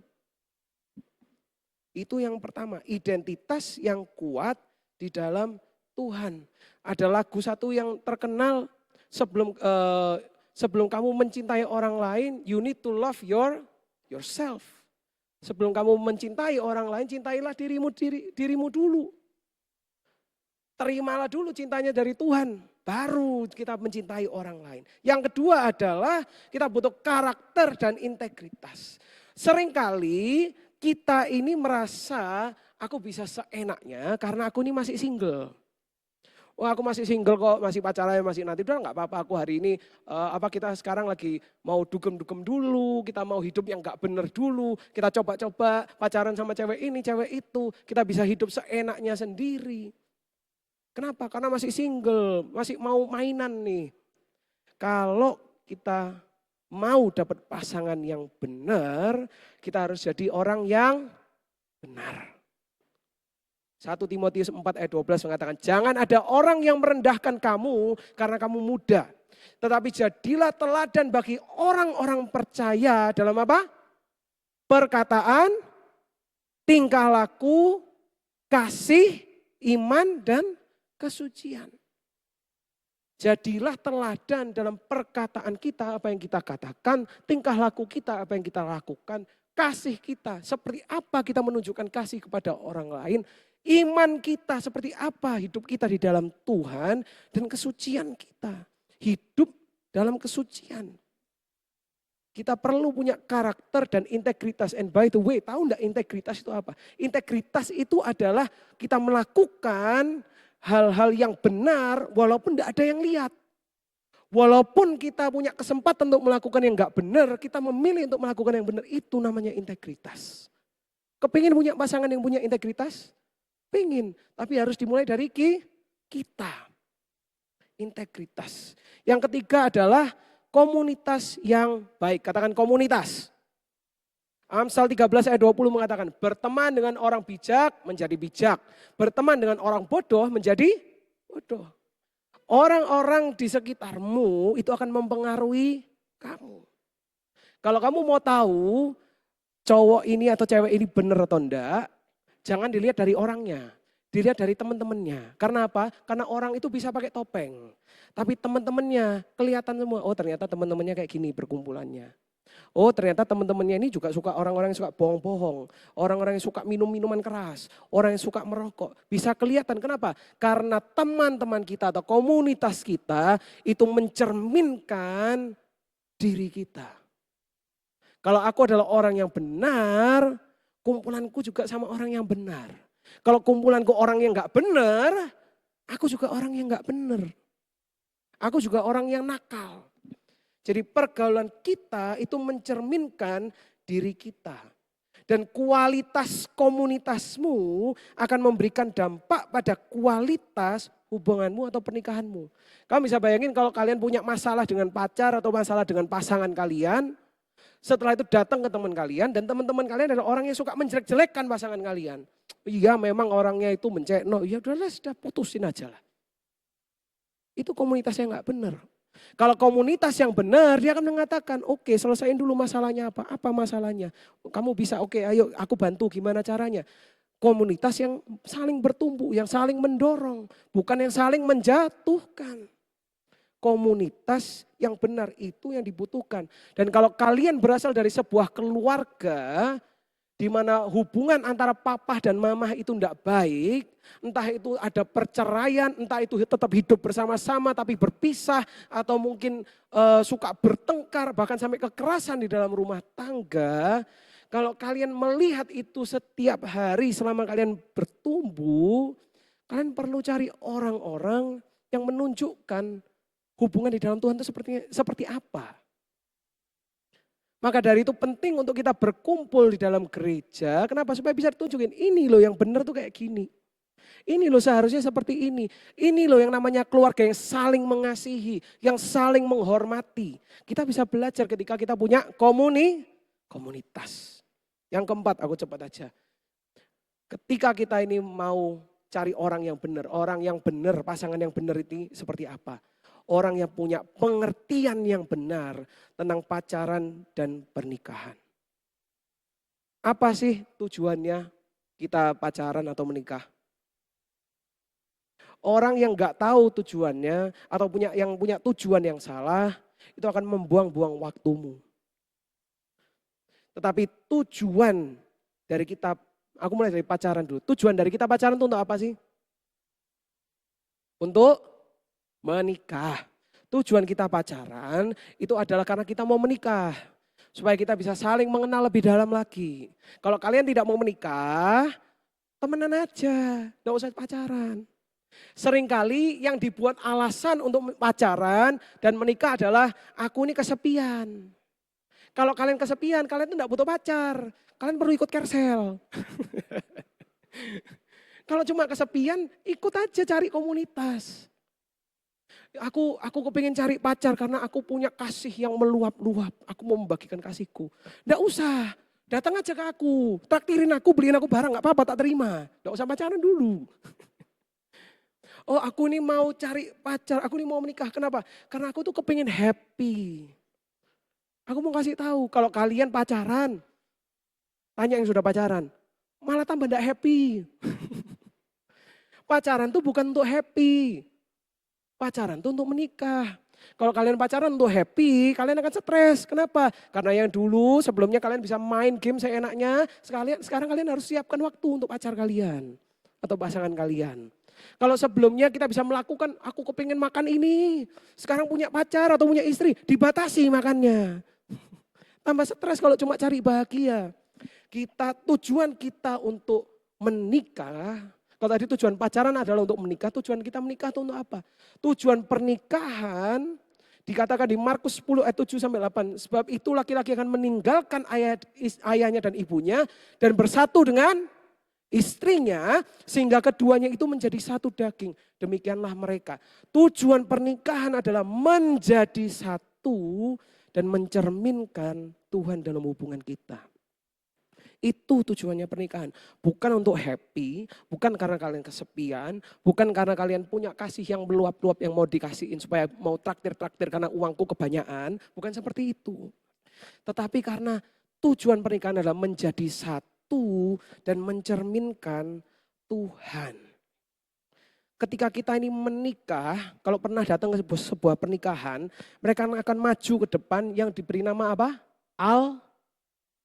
Itu yang pertama, identitas yang kuat di dalam Tuhan. Ada lagu satu yang terkenal sebelum kamu mencintai orang lain, you need to love yourself. Sebelum kamu mencintai orang lain, cintailah dirimu dulu. Terimalah dulu cintanya dari Tuhan, baru kita mencintai orang lain. Yang kedua adalah kita butuh karakter dan integritas. Seringkali kita ini merasa aku bisa seenaknya karena aku ini masih single. Oh aku masih single kok, masih pacaran, masih nanti. Udah nggak apa-apa, aku hari ini kita sekarang lagi mau dugem-dugem dulu, kita mau hidup yang nggak bener dulu, kita coba-coba pacaran sama cewek ini, cewek itu, kita bisa hidup seenaknya sendiri. Kenapa? Karena masih single, masih mau mainan nih. Kalau kita mau dapat pasangan yang benar, kita harus jadi orang yang benar. 1 Timotius 4 ayat 12 mengatakan, jangan ada orang yang merendahkan kamu karena kamu muda. Tetapi jadilah teladan bagi orang-orang percaya dalam apa? Perkataan, tingkah laku, kasih, iman, dan kesucian. Jadilah teladan dalam perkataan kita, apa yang kita katakan, tingkah laku kita, apa yang kita lakukan, kasih kita, seperti apa kita menunjukkan kasih kepada orang lain, iman kita seperti apa hidup kita di dalam Tuhan, dan kesucian kita. Hidup dalam kesucian. Kita perlu punya karakter dan integritas. And by the way, tahu enggak integritas itu apa? Integritas itu adalah kita melakukan hal-hal yang benar walaupun enggak ada yang lihat. Walaupun kita punya kesempatan untuk melakukan yang enggak benar, kita memilih untuk melakukan yang benar, itu namanya integritas. Kepingin punya pasangan yang punya integritas? Pingin, tapi harus dimulai dari kita. Integritas. Yang ketiga adalah komunitas yang baik. Katakan komunitas. Amsal 13 ayat 20 mengatakan, berteman dengan orang bijak menjadi bijak. Berteman dengan orang bodoh menjadi bodoh. Orang-orang di sekitarmu itu akan mempengaruhi kamu. Kalau kamu mau tahu cowok ini atau cewek ini benar atau enggak, jangan dilihat dari orangnya, dilihat dari teman-temannya. Karena apa? Karena orang itu bisa pakai topeng. Tapi teman-temannya kelihatan semua, oh ternyata teman-temannya kayak gini berkumpulannya. Oh ternyata teman-temannya ini juga suka orang-orang yang suka bohong-bohong. Orang-orang yang suka minum minuman keras. Orang yang suka merokok. Bisa kelihatan, kenapa? Karena teman-teman kita atau komunitas kita itu mencerminkan diri kita. Kalau aku adalah orang yang benar, kumpulanku juga sama orang yang benar. Kalau kumpulanku orang yang gak benar, aku juga orang yang gak benar. Aku juga orang yang nakal. Jadi pergaulan kita itu mencerminkan diri kita. Dan kualitas komunitasmu akan memberikan dampak pada kualitas hubunganmu atau pernikahanmu. Kamu bisa bayangin kalau kalian punya masalah dengan pacar atau masalah dengan pasangan kalian, setelah itu datang ke teman kalian dan teman-teman kalian adalah orang yang suka menjelek-jelekkan pasangan kalian. Iya memang orangnya itu mencekno, ya udahlah sudah putusin aja lah. Itu komunitas yang gak benar. Kalau komunitas yang benar dia akan mengatakan oke selesaiin dulu masalahnya apa masalahnya. Kamu bisa oke ayo aku bantu gimana caranya. Komunitas yang saling bertumbuh, yang saling mendorong, bukan yang saling menjatuhkan. Komunitas yang benar itu yang dibutuhkan. Dan kalau kalian berasal dari sebuah keluarga di mana hubungan antara papa dan mama itu tidak baik, entah itu ada perceraian, entah itu tetap hidup bersama-sama tapi berpisah, atau mungkin suka bertengkar bahkan sampai kekerasan di dalam rumah tangga. Kalau kalian melihat itu setiap hari selama kalian bertumbuh, kalian perlu cari orang-orang yang menunjukkan hubungan di dalam Tuhan itu seperti apa. Maka dari itu penting untuk kita berkumpul di dalam gereja. Kenapa? Supaya bisa ditunjukin ini loh yang benar tuh kayak gini. Ini loh seharusnya seperti ini. Ini loh yang namanya keluarga yang saling mengasihi, yang saling menghormati. Kita bisa belajar ketika kita punya komunitas. Yang keempat, aku cepat aja. Ketika kita ini mau cari orang yang benar, pasangan yang benar itu seperti apa? Orang yang punya pengertian yang benar tentang pacaran dan pernikahan. Apa sih tujuannya kita pacaran atau menikah? Orang yang nggak tahu tujuannya atau yang punya tujuan yang salah, itu akan membuang-buang waktumu. Tetapi tujuan dari kita, aku mulai dari pacaran dulu. Tujuan dari kita pacaran itu untuk apa sih? Untuk menikah. Tujuan kita pacaran itu adalah karena kita mau menikah. Supaya kita bisa saling mengenal lebih dalam lagi. Kalau kalian tidak mau menikah, temenan aja, gak usah pacaran. Seringkali yang dibuat alasan untuk pacaran dan menikah adalah aku ini kesepian. Kalau kalian kesepian, kalian itu enggak butuh pacar. Kalian perlu ikut Kersel. Kalau cuma kesepian, ikut aja cari komunitas. Aku kepingin cari pacar karena aku punya kasih yang meluap-luap. Aku mau membagikan kasihku. Enggak usah, datang aja ke aku. Traktirin aku, beliin aku barang, enggak apa-apa, tak terima. Enggak usah pacaran dulu. Oh aku ini mau cari pacar, aku ini mau menikah. Kenapa? Karena aku tuh kepingin happy. Aku mau kasih tahu, kalau kalian pacaran, tanya yang sudah pacaran, malah tambah enggak happy. Pacaran tuh bukan untuk happy. Pacaran tuh untuk menikah. Kalau kalian pacaran untuk happy, kalian akan stres. Kenapa? Karena yang dulu sebelumnya kalian bisa main game seenaknya, sekarang kalian harus siapkan waktu untuk pacar kalian atau pasangan kalian. Kalau sebelumnya kita bisa melakukan, aku kepingin makan ini, sekarang punya pacar atau punya istri, dibatasi makannya. Tambah stres kalau cuma cari bahagia. Tujuan kita untuk menikah, kalau tadi tujuan pacaran adalah untuk menikah, tujuan kita menikah itu untuk apa? Tujuan pernikahan dikatakan di Markus 10 ayat 7 sampai 8. Sebab itu laki-laki akan meninggalkan ayahnya dan ibunya dan bersatu dengan istrinya sehingga keduanya itu menjadi satu daging. Demikianlah mereka. Tujuan pernikahan adalah menjadi satu dan mencerminkan Tuhan dalam hubungan kita. Itu tujuannya pernikahan. Bukan untuk happy, bukan karena kalian kesepian, bukan karena kalian punya kasih yang meluap-luap yang mau dikasihin supaya mau traktir-traktir karena uangku kebanyakan. Bukan seperti itu. Tetapi karena tujuan pernikahan adalah menjadi satu dan mencerminkan Tuhan. Ketika kita ini menikah, kalau pernah datang ke sebuah pernikahan, mereka akan maju ke depan yang diberi nama apa?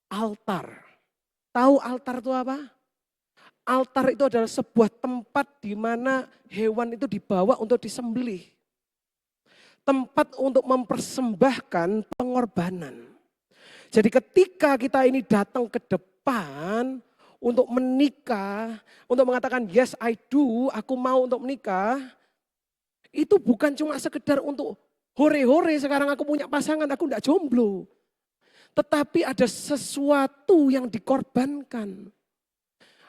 Altar. Tahu altar itu apa? Altar itu adalah sebuah tempat di mana hewan itu dibawa untuk disembelih. Tempat untuk mempersembahkan pengorbanan. Jadi ketika kita ini datang ke depan untuk menikah, untuk mengatakan yes I do, aku mau untuk menikah. Itu bukan cuma sekedar untuk hore-hore sekarang aku punya pasangan, aku enggak jomblo. Tetapi ada sesuatu yang dikorbankan.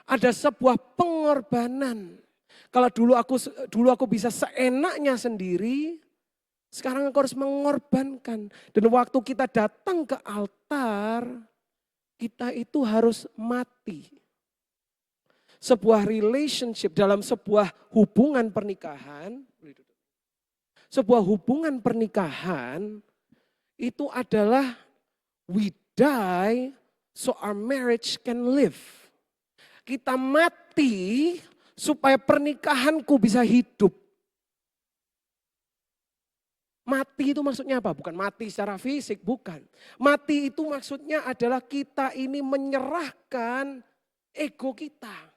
Ada sebuah pengorbanan. Kalau dulu aku bisa seenaknya sendiri, sekarang aku harus mengorbankan. Dan waktu kita datang ke altar, kita itu harus mati. Sebuah relationship dalam sebuah hubungan pernikahan, sebuah hubungan pernikahan itu adalah we die so our marriage can live. Kita mati supaya pernikahanku bisa hidup. Mati itu maksudnya apa? Bukan mati secara fisik, bukan. Mati itu maksudnya adalah kita ini menyerahkan ego kita.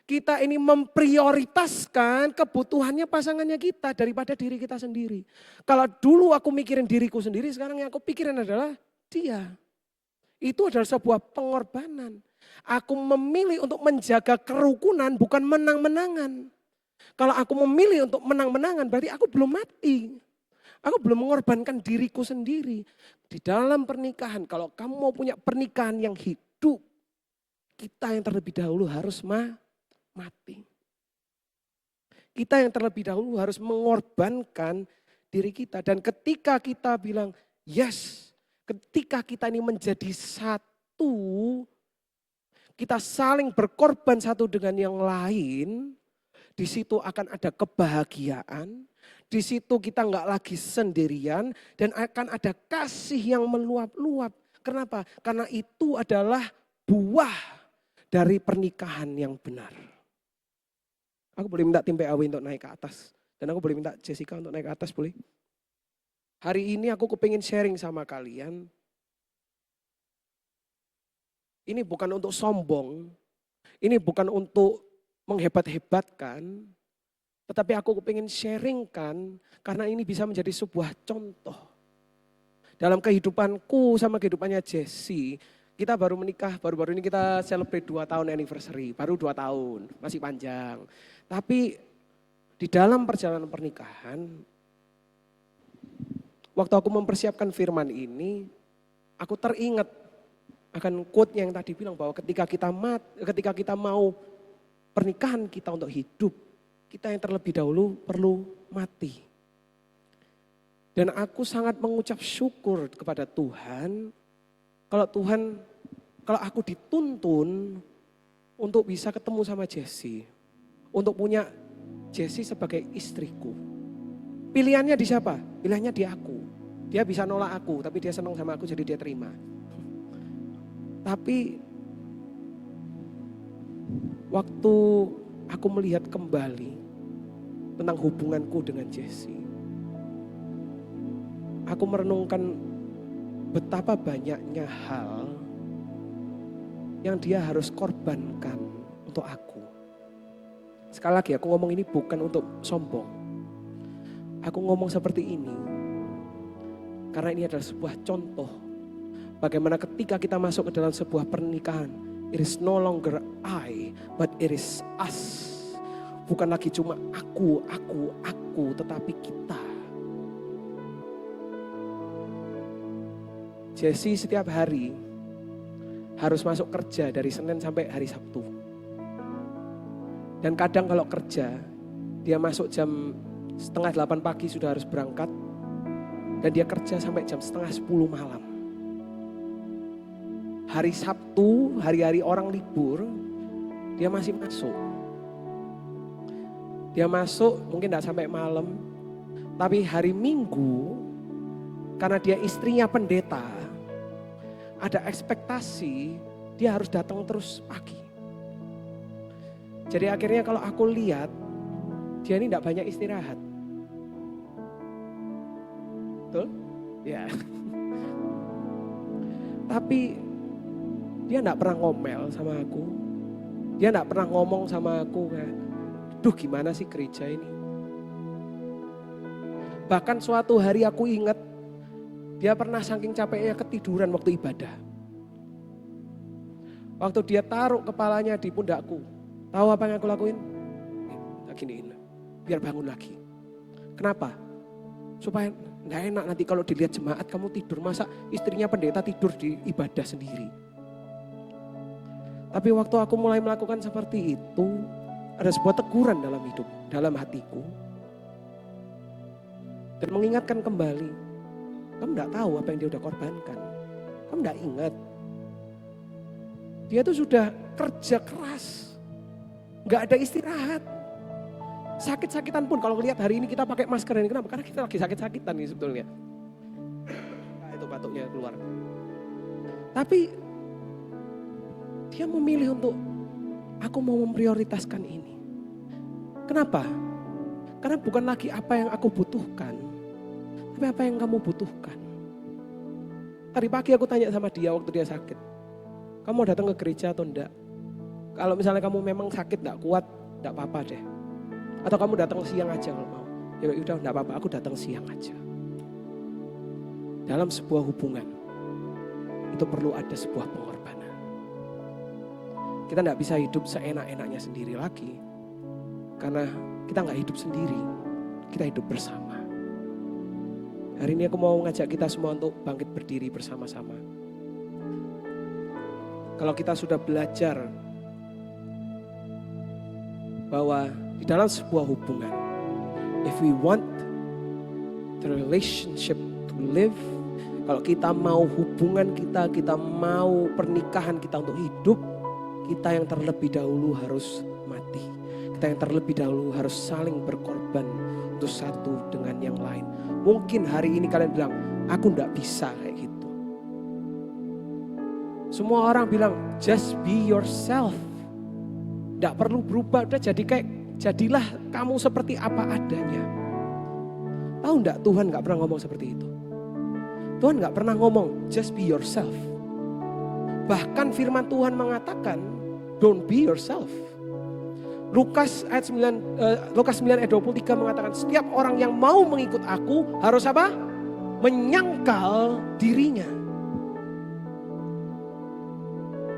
Kita ini memprioritaskan kebutuhannya pasangannya kita daripada diri kita sendiri. Kalau dulu aku mikirin diriku sendiri, sekarang yang aku pikirin adalah dia. Itu adalah sebuah pengorbanan. Aku memilih untuk menjaga kerukunan bukan menang-menangan. Kalau aku memilih untuk menang-menangan berarti aku belum mati. Aku belum mengorbankan diriku sendiri. Di dalam pernikahan, kalau kamu mau punya pernikahan yang hidup, kita yang terlebih dahulu harus mati. Kita yang terlebih dahulu harus mengorbankan diri kita. Dan ketika kita bilang yes, ketika kita ini menjadi satu, kita saling berkorban satu dengan yang lain, di situ akan ada kebahagiaan, di situ kita enggak lagi sendirian dan akan ada kasih yang meluap-luap. Kenapa? Karena itu adalah buah dari pernikahan yang benar. Aku boleh minta tim PAW untuk naik ke atas dan aku boleh minta Jessica untuk naik ke atas, boleh? Hari ini aku kepingin sharing sama kalian. Ini bukan untuk sombong, ini bukan untuk menghebat-hebatkan, tetapi aku kepingin sharingkan karena ini bisa menjadi sebuah contoh. Dalam kehidupanku sama kehidupannya Jessie, kita baru menikah, baru-baru ini kita celebrate 2 tahun anniversary, baru 2 tahun, masih panjang. Tapi Di dalam perjalanan pernikahan, waktu aku mempersiapkan firman ini, aku teringat akan quote yang tadi bilang bahwa ketika kita mau pernikahan kita untuk hidup, kita yang terlebih dahulu perlu mati. Dan aku sangat mengucap syukur kepada Tuhan, kalau aku dituntun untuk bisa ketemu sama Jessie, untuk punya Jessie sebagai istriku. Pilihannya di siapa? Pilihannya di aku. Dia bisa nolak aku, tapi dia senang sama aku jadi dia terima. Tapi waktu aku melihat kembali tentang hubunganku dengan Jessie, aku merenungkan betapa banyaknya hal yang dia harus korbankan untuk aku. Sekali lagi aku ngomong ini bukan untuk sombong. Aku ngomong seperti ini karena ini adalah sebuah contoh bagaimana ketika kita masuk ke dalam sebuah pernikahan, it is no longer I, but it is us. Bukan lagi cuma aku, tetapi kita. Jessie setiap hari harus masuk kerja dari Senin sampai hari Sabtu. Dan kadang kalau kerja, dia masuk jam 7:30 pagi sudah harus berangkat. Dan dia kerja sampai jam 9:30 malam. Hari Sabtu, hari-hari orang libur, dia masih masuk. Dia masuk mungkin tidak sampai malam. Tapi hari Minggu, karena dia istrinya pendeta, ada ekspektasi dia harus datang terus pagi. Jadi akhirnya kalau aku lihat, dia ini tidak banyak istirahat. Betul? Ya. Tapi dia tidak pernah ngomel sama aku. Dia tidak pernah ngomong sama aku kayak, duh gimana sih gereja ini. Bahkan suatu hari aku ingat, dia pernah saking capeknya ketiduran waktu ibadah. Waktu dia taruh kepalanya di pundakku, tahu apa yang aku lakuin? Tak giniin, biar bangun lagi. Kenapa? Supaya nggak enak nanti kalau dilihat jemaat kamu tidur, masa istrinya pendeta tidur di ibadah sendiri. Tapi waktu aku mulai melakukan seperti itu, ada sebuah teguran dalam hidup, dalam hatiku. Dan mengingatkan kembali, kamu enggak tahu apa yang dia udah korbankan. Kamu enggak ingat. Dia tuh sudah kerja keras. Enggak ada istirahat. Sakit-sakitan pun kalau lihat hari ini kita pakai masker ini. Kenapa? Karena kita lagi sakit-sakitan nih sebetulnya. Nah, itu batuknya keluar. Tapi dia memilih untuk aku mau memprioritaskan ini. Kenapa? Karena bukan lagi apa yang aku butuhkan, tapi apa yang kamu butuhkan. Tadi pagi aku tanya sama dia waktu dia sakit, kamu mau datang ke gereja atau enggak? Kalau misalnya kamu memang sakit enggak kuat, enggak apa-apa deh. Atau kamu datang siang aja kalau mau. Ya udah enggak apa-apa, aku datang siang aja. Dalam sebuah hubungan, itu perlu ada sebuah pengorbanan. Kita enggak bisa hidup seenak-enaknya sendiri lagi. Karena kita nggak hidup sendiri, kita hidup bersama. Hari ini aku mau ngajak kita semua untuk bangkit berdiri bersama-sama. Kalau kita sudah belajar bahwa di dalam sebuah hubungan, if we want the relationship to live, kalau kita mau hubungan kita mau pernikahan kita untuk hidup, kita yang terlebih dahulu harus mati. Kita yang terlebih dahulu harus saling berkorban untuk satu dengan yang lain. Mungkin hari ini kalian bilang, aku enggak bisa kayak gitu. Semua orang bilang, just be yourself. Enggak perlu berubah, udah jadilah kamu seperti apa adanya. Tahu enggak Tuhan enggak pernah ngomong seperti itu. Tuhan enggak pernah ngomong, just be yourself. Bahkan firman Tuhan mengatakan, don't be yourself. Lukas 9 ayat 23 mengatakan setiap orang yang mau mengikut aku harus apa? Menyangkal dirinya.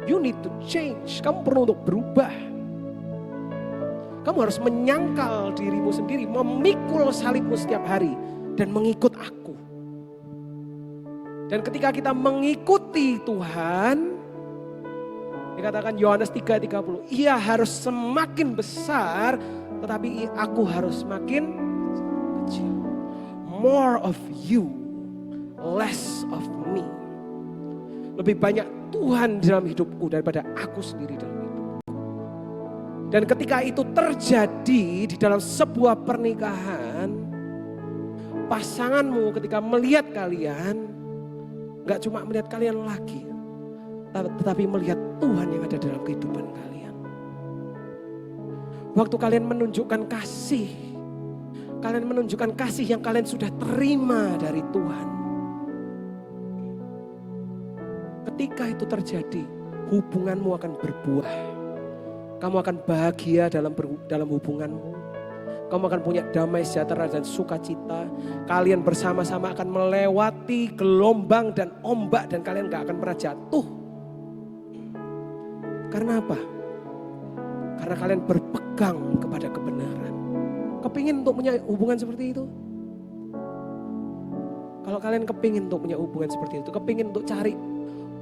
You need to change. Kamu perlu untuk berubah. Kamu harus menyangkal dirimu sendiri, memikul salibmu setiap hari dan mengikut aku. Dan ketika kita mengikuti Tuhan, dikatakan Yohanes 3:30, ia harus semakin besar tetapi aku harus semakin kecil. More of you, less of me. Lebih banyak Tuhan dalam hidupku daripada aku sendiri dalam hidupku. Dan ketika itu terjadi di dalam sebuah pernikahan, pasanganmu ketika melihat kalian, gak cuma melihat kalian lagi, tetapi melihat Tuhan yang ada dalam kehidupan kalian. Waktu kalian menunjukkan kasih, kalian menunjukkan kasih yang kalian sudah terima dari Tuhan. Ketika itu terjadi, hubunganmu akan berbuah. Kamu akan bahagia dalam hubunganmu. Kamu akan punya damai sejahtera dan sukacita. Kalian bersama-sama akan melewati gelombang dan ombak dan kalian gak akan pernah jatuh. Karena apa? Karena kalian berpegang kepada kebenaran. Kepingin untuk punya hubungan seperti itu? Kalau kalian kepingin untuk punya hubungan seperti itu, kepingin untuk cari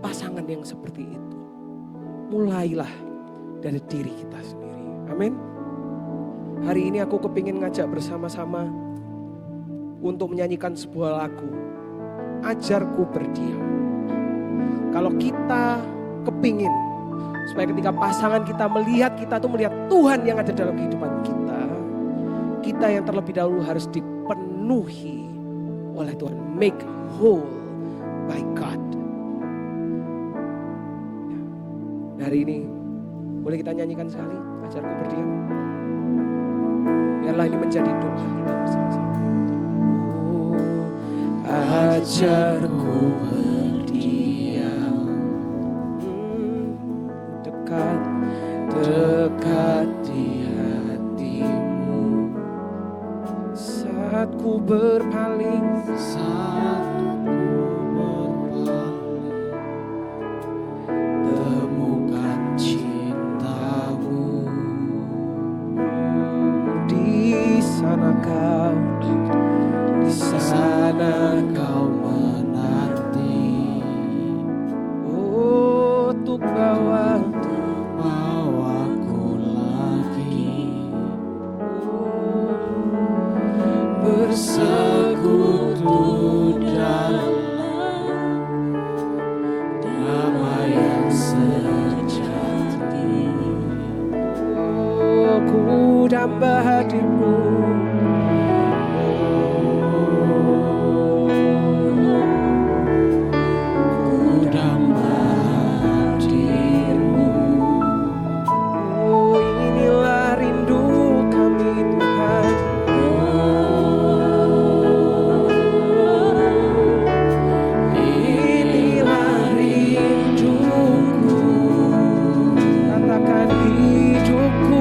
pasangan yang seperti itu, mulailah dari diri kita sendiri. Amin. Hari ini aku kepingin ngajak bersama-sama untuk menyanyikan sebuah lagu, Ajarku Berdiam. Kalau kita kepingin supaya ketika pasangan kita melihat kita tuh melihat Tuhan yang ada dalam kehidupan kita, kita yang terlebih dahulu harus dipenuhi oleh Tuhan, make whole by God. Hari ini boleh kita nyanyikan sekali, Ajarku Berdiam. Biarlah ini menjadi doa kita bersama-sama. Oh, ajarku berdiam, dekat di hatimu. Saat ku berpaling, temukan cintamu. Di sana kau menanti. Oh, untuk bawaku lagi. Bersekutu dalam damai yang sejati. Oh, ku damba hadirmu. Ku damba hadirmu. Oh, inilah rindu kami Tuhan. Inilah rinduku. Katakan hidupku.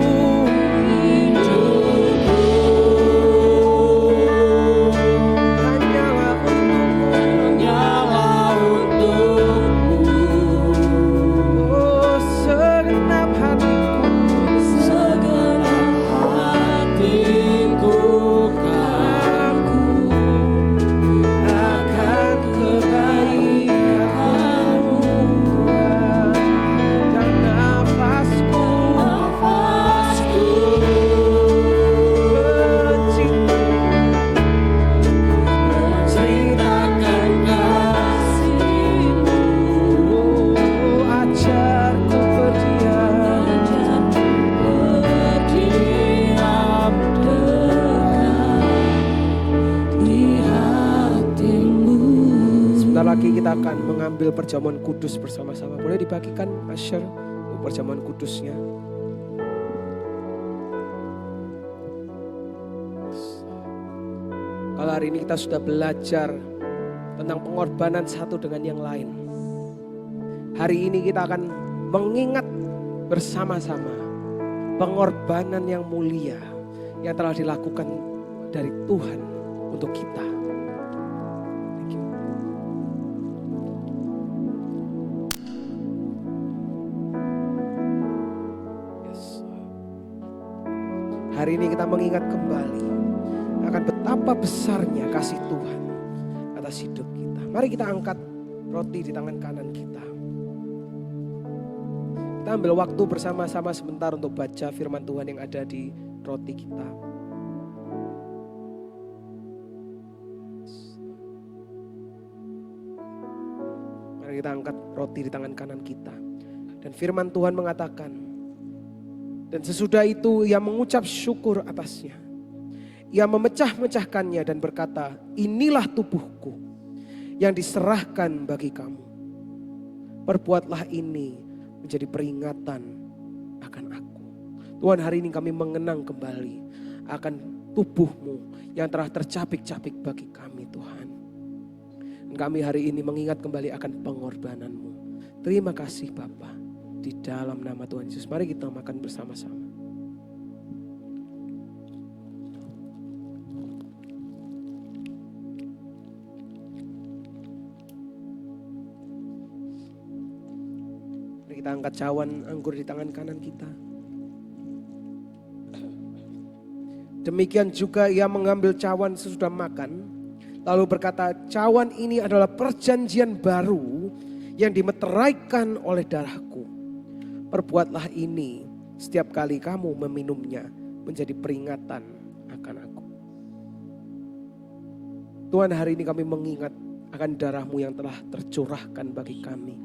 Hanyalah untukmu. Oh, segenap hatiku, aku akan kebaikan-Mu Tuhan. Dan nafasku menceritakan kasih-Mu. Oh, ajarku berdiam dekat di hatimu. Sebentar lagi kita akan mengambil perjamuan kudus bersama-sama. Boleh dibagikan Asher untuk perjamuan kudusnya. Kalau hari ini kita sudah belajar tentang pengorbanan satu dengan yang lain, hari ini kita akan mengingat bersama-sama pengorbanan yang mulia yang telah dilakukan dari Tuhan untuk kita. Thank you. Yes. hari ini kita mengingat kembali akan betapa besarnya kasih Tuhan atas hidup kita. Mari kita angkat roti di tangan kanan kita. Kita ambil waktu bersama-sama sebentar untuk baca firman Tuhan yang ada di roti kita. Mari kita angkat roti di tangan kanan kita. Dan firman Tuhan mengatakan, dan sesudah itu ia mengucap syukur atasnya. Ia memecah-mecahkannya dan berkata, inilah tubuhku yang diserahkan bagi kamu. Perbuatlah ini menjadi peringatan akan aku. Tuhan, hari ini kami mengenang kembali akan tubuh-Mu yang telah tercapik-capik bagi kami, Tuhan. Dan kami hari ini mengingat kembali akan pengorbanan-Mu. Terima kasih Bapa. Di dalam nama Tuhan Yesus, mari kita makan bersama-sama. Mari kita angkat cawan anggur di tangan kanan kita. Demikian juga ia mengambil cawan sesudah makan, lalu berkata, cawan ini adalah perjanjian baru yang dimeteraikan oleh darahku. Perbuatlah ini setiap kali kamu meminumnya menjadi peringatan akan aku. Tuhan, hari ini kami mengingat akan darah-Mu yang telah tercurahkan bagi kami.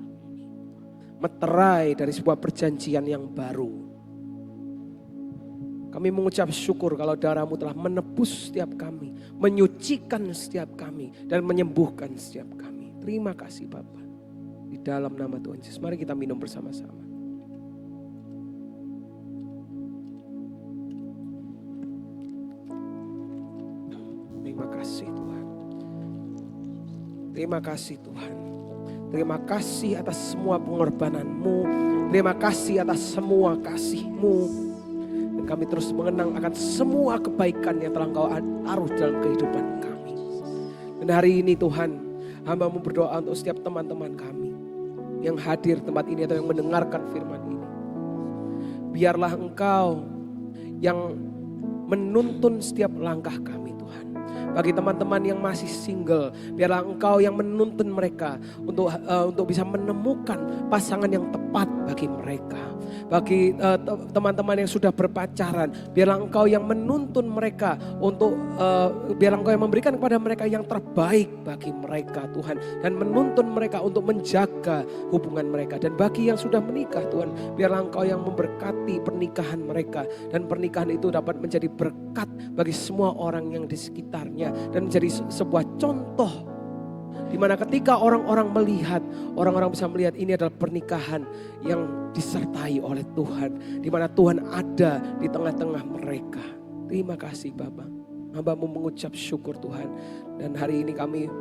Meterai dari sebuah perjanjian yang baru. Kami mengucap syukur kalau darah-Mu telah menebus setiap kami, menyucikan setiap kami, dan menyembuhkan setiap kami. Terima kasih Bapa. Di dalam nama Tuhan Yesus, mari kita minum bersama-sama. Terima kasih Tuhan. Terima kasih Tuhan. Terima kasih atas semua pengorbanan-Mu. Terima kasih atas semua kasih-Mu. Dan kami terus mengenang akan semua kebaikan yang telah Engkau taruh dalam kehidupan kami. Dan hari ini Tuhan, hamba-Mu berdoa untuk setiap teman-teman kami yang hadir tempat ini atau yang mendengarkan firman ini. Biarlah Engkau yang menuntun setiap langkah kami Tuhan. Bagi teman-teman yang masih single, biarlah Engkau yang menuntun mereka untuk bisa menemukan pasangan yang tepat bagi mereka. Bagi teman-teman yang sudah berpacaran, biarlah Engkau yang menuntun mereka biarlah Engkau yang memberikan kepada mereka yang terbaik bagi mereka Tuhan. Dan menuntun mereka untuk menjaga hubungan mereka. Dan bagi yang sudah menikah Tuhan, biarlah Engkau yang memberkati pernikahan mereka. Dan pernikahan itu dapat menjadi berkat bagi semua orang yang di sekitarnya. Dan menjadi sebuah contoh di mana ketika orang-orang melihat, orang-orang bisa melihat ini adalah pernikahan yang disertai oleh Tuhan. Di mana Tuhan ada di tengah-tengah mereka. Terima kasih Bapa. Hamba-Mu mengucap syukur Tuhan. Dan hari ini kami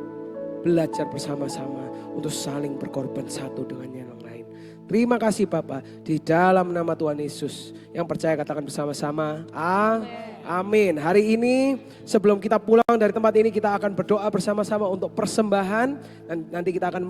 belajar bersama-sama untuk saling berkorban satu dengan yang lain. Terima kasih Bapa. Di dalam nama Tuhan Yesus. Yang percaya katakan bersama-sama. Amin. Hari ini sebelum kita pulang dari tempat ini kita akan berdoa bersama-sama untuk persembahan. Dan nanti kita akan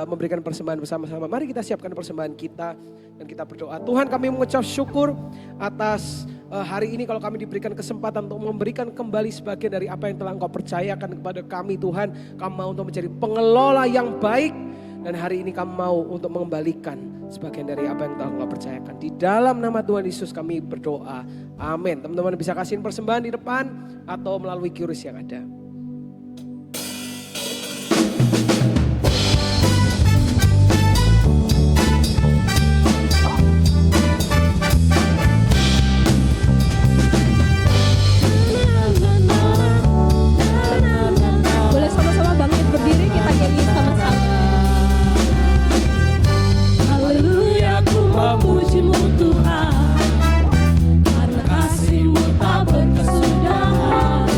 memberikan persembahan bersama-sama. Mari kita siapkan persembahan kita dan kita berdoa. Tuhan, kami mengucap syukur atas hari ini kalau kami diberikan kesempatan untuk memberikan kembali sebagian dari apa yang telah Engkau percayakan kepada kami Tuhan. Kami mau untuk menjadi pengelola yang baik. Dan hari ini kami mau untuk mengembalikan sebagian dari apa yang telah Engkau percayakan. Di dalam nama Tuhan Yesus kami berdoa. Amin. Teman-teman bisa kasihin persembahan di depan atau melalui QRIS yang ada. Boleh sama-sama bangkit berdiri, kita nyanyi sama-sama. Haleluya, ku memuji-Mu Tuhan, karena kasih-Mu tak berkesudahan.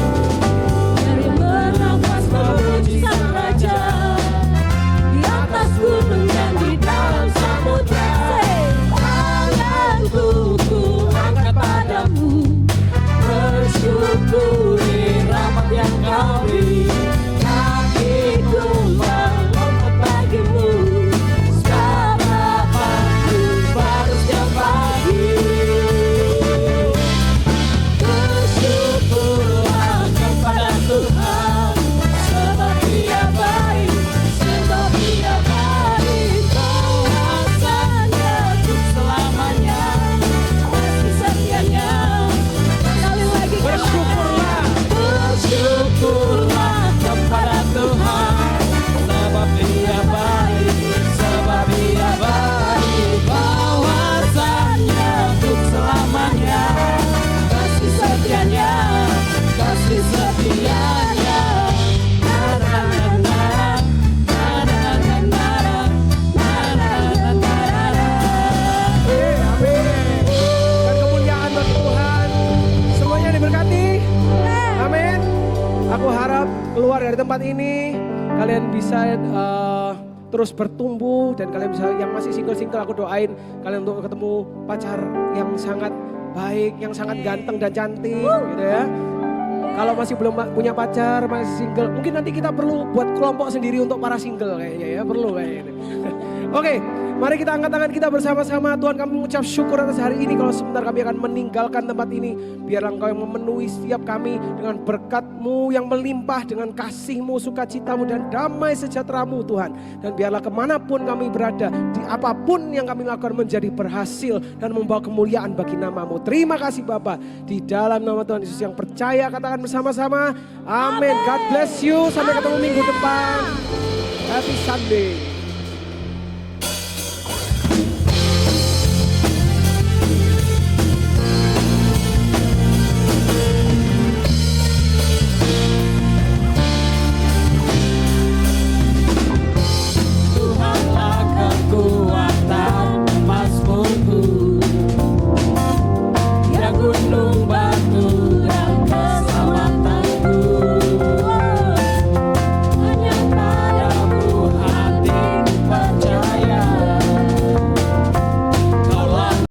Dari bernafas memuji Sang Raja, di atas gunung dan di dalam samudra. Tanganku ku angkat padamu, bersyukuri rahmat yang Kau beri. Kakiku melompat bagimu, sebab Bapa-Ku baru keluar dari tempat ini, kalian bisa terus bertumbuh dan kalian bisa, yang masih single-single aku doain kalian untuk ketemu pacar yang sangat baik, yang sangat ganteng dan cantik gitu ya. Kalau masih belum punya pacar, masih single, mungkin nanti kita perlu buat kelompok sendiri untuk para single kayaknya ya, perlu kayaknya. Oke, mari kita angkat tangan kita bersama-sama. Tuhan, kami mengucap syukur atas hari ini. Kalau sebentar kami akan meninggalkan tempat ini, biarlah Engkau yang memenuhi setiap kami dengan berkat-Mu yang melimpah, dengan kasih-Mu, sukacita-Mu dan damai sejahtera-Mu Tuhan. Dan biarlah kemanapun kami berada, di apapun yang kami lakukan menjadi berhasil dan membawa kemuliaan bagi nama-Mu. Terima kasih Bapa, di dalam nama Tuhan Yesus yang percaya katakan bersama-sama, amin. God bless you, sampai ketemu minggu depan. Happy Sunday.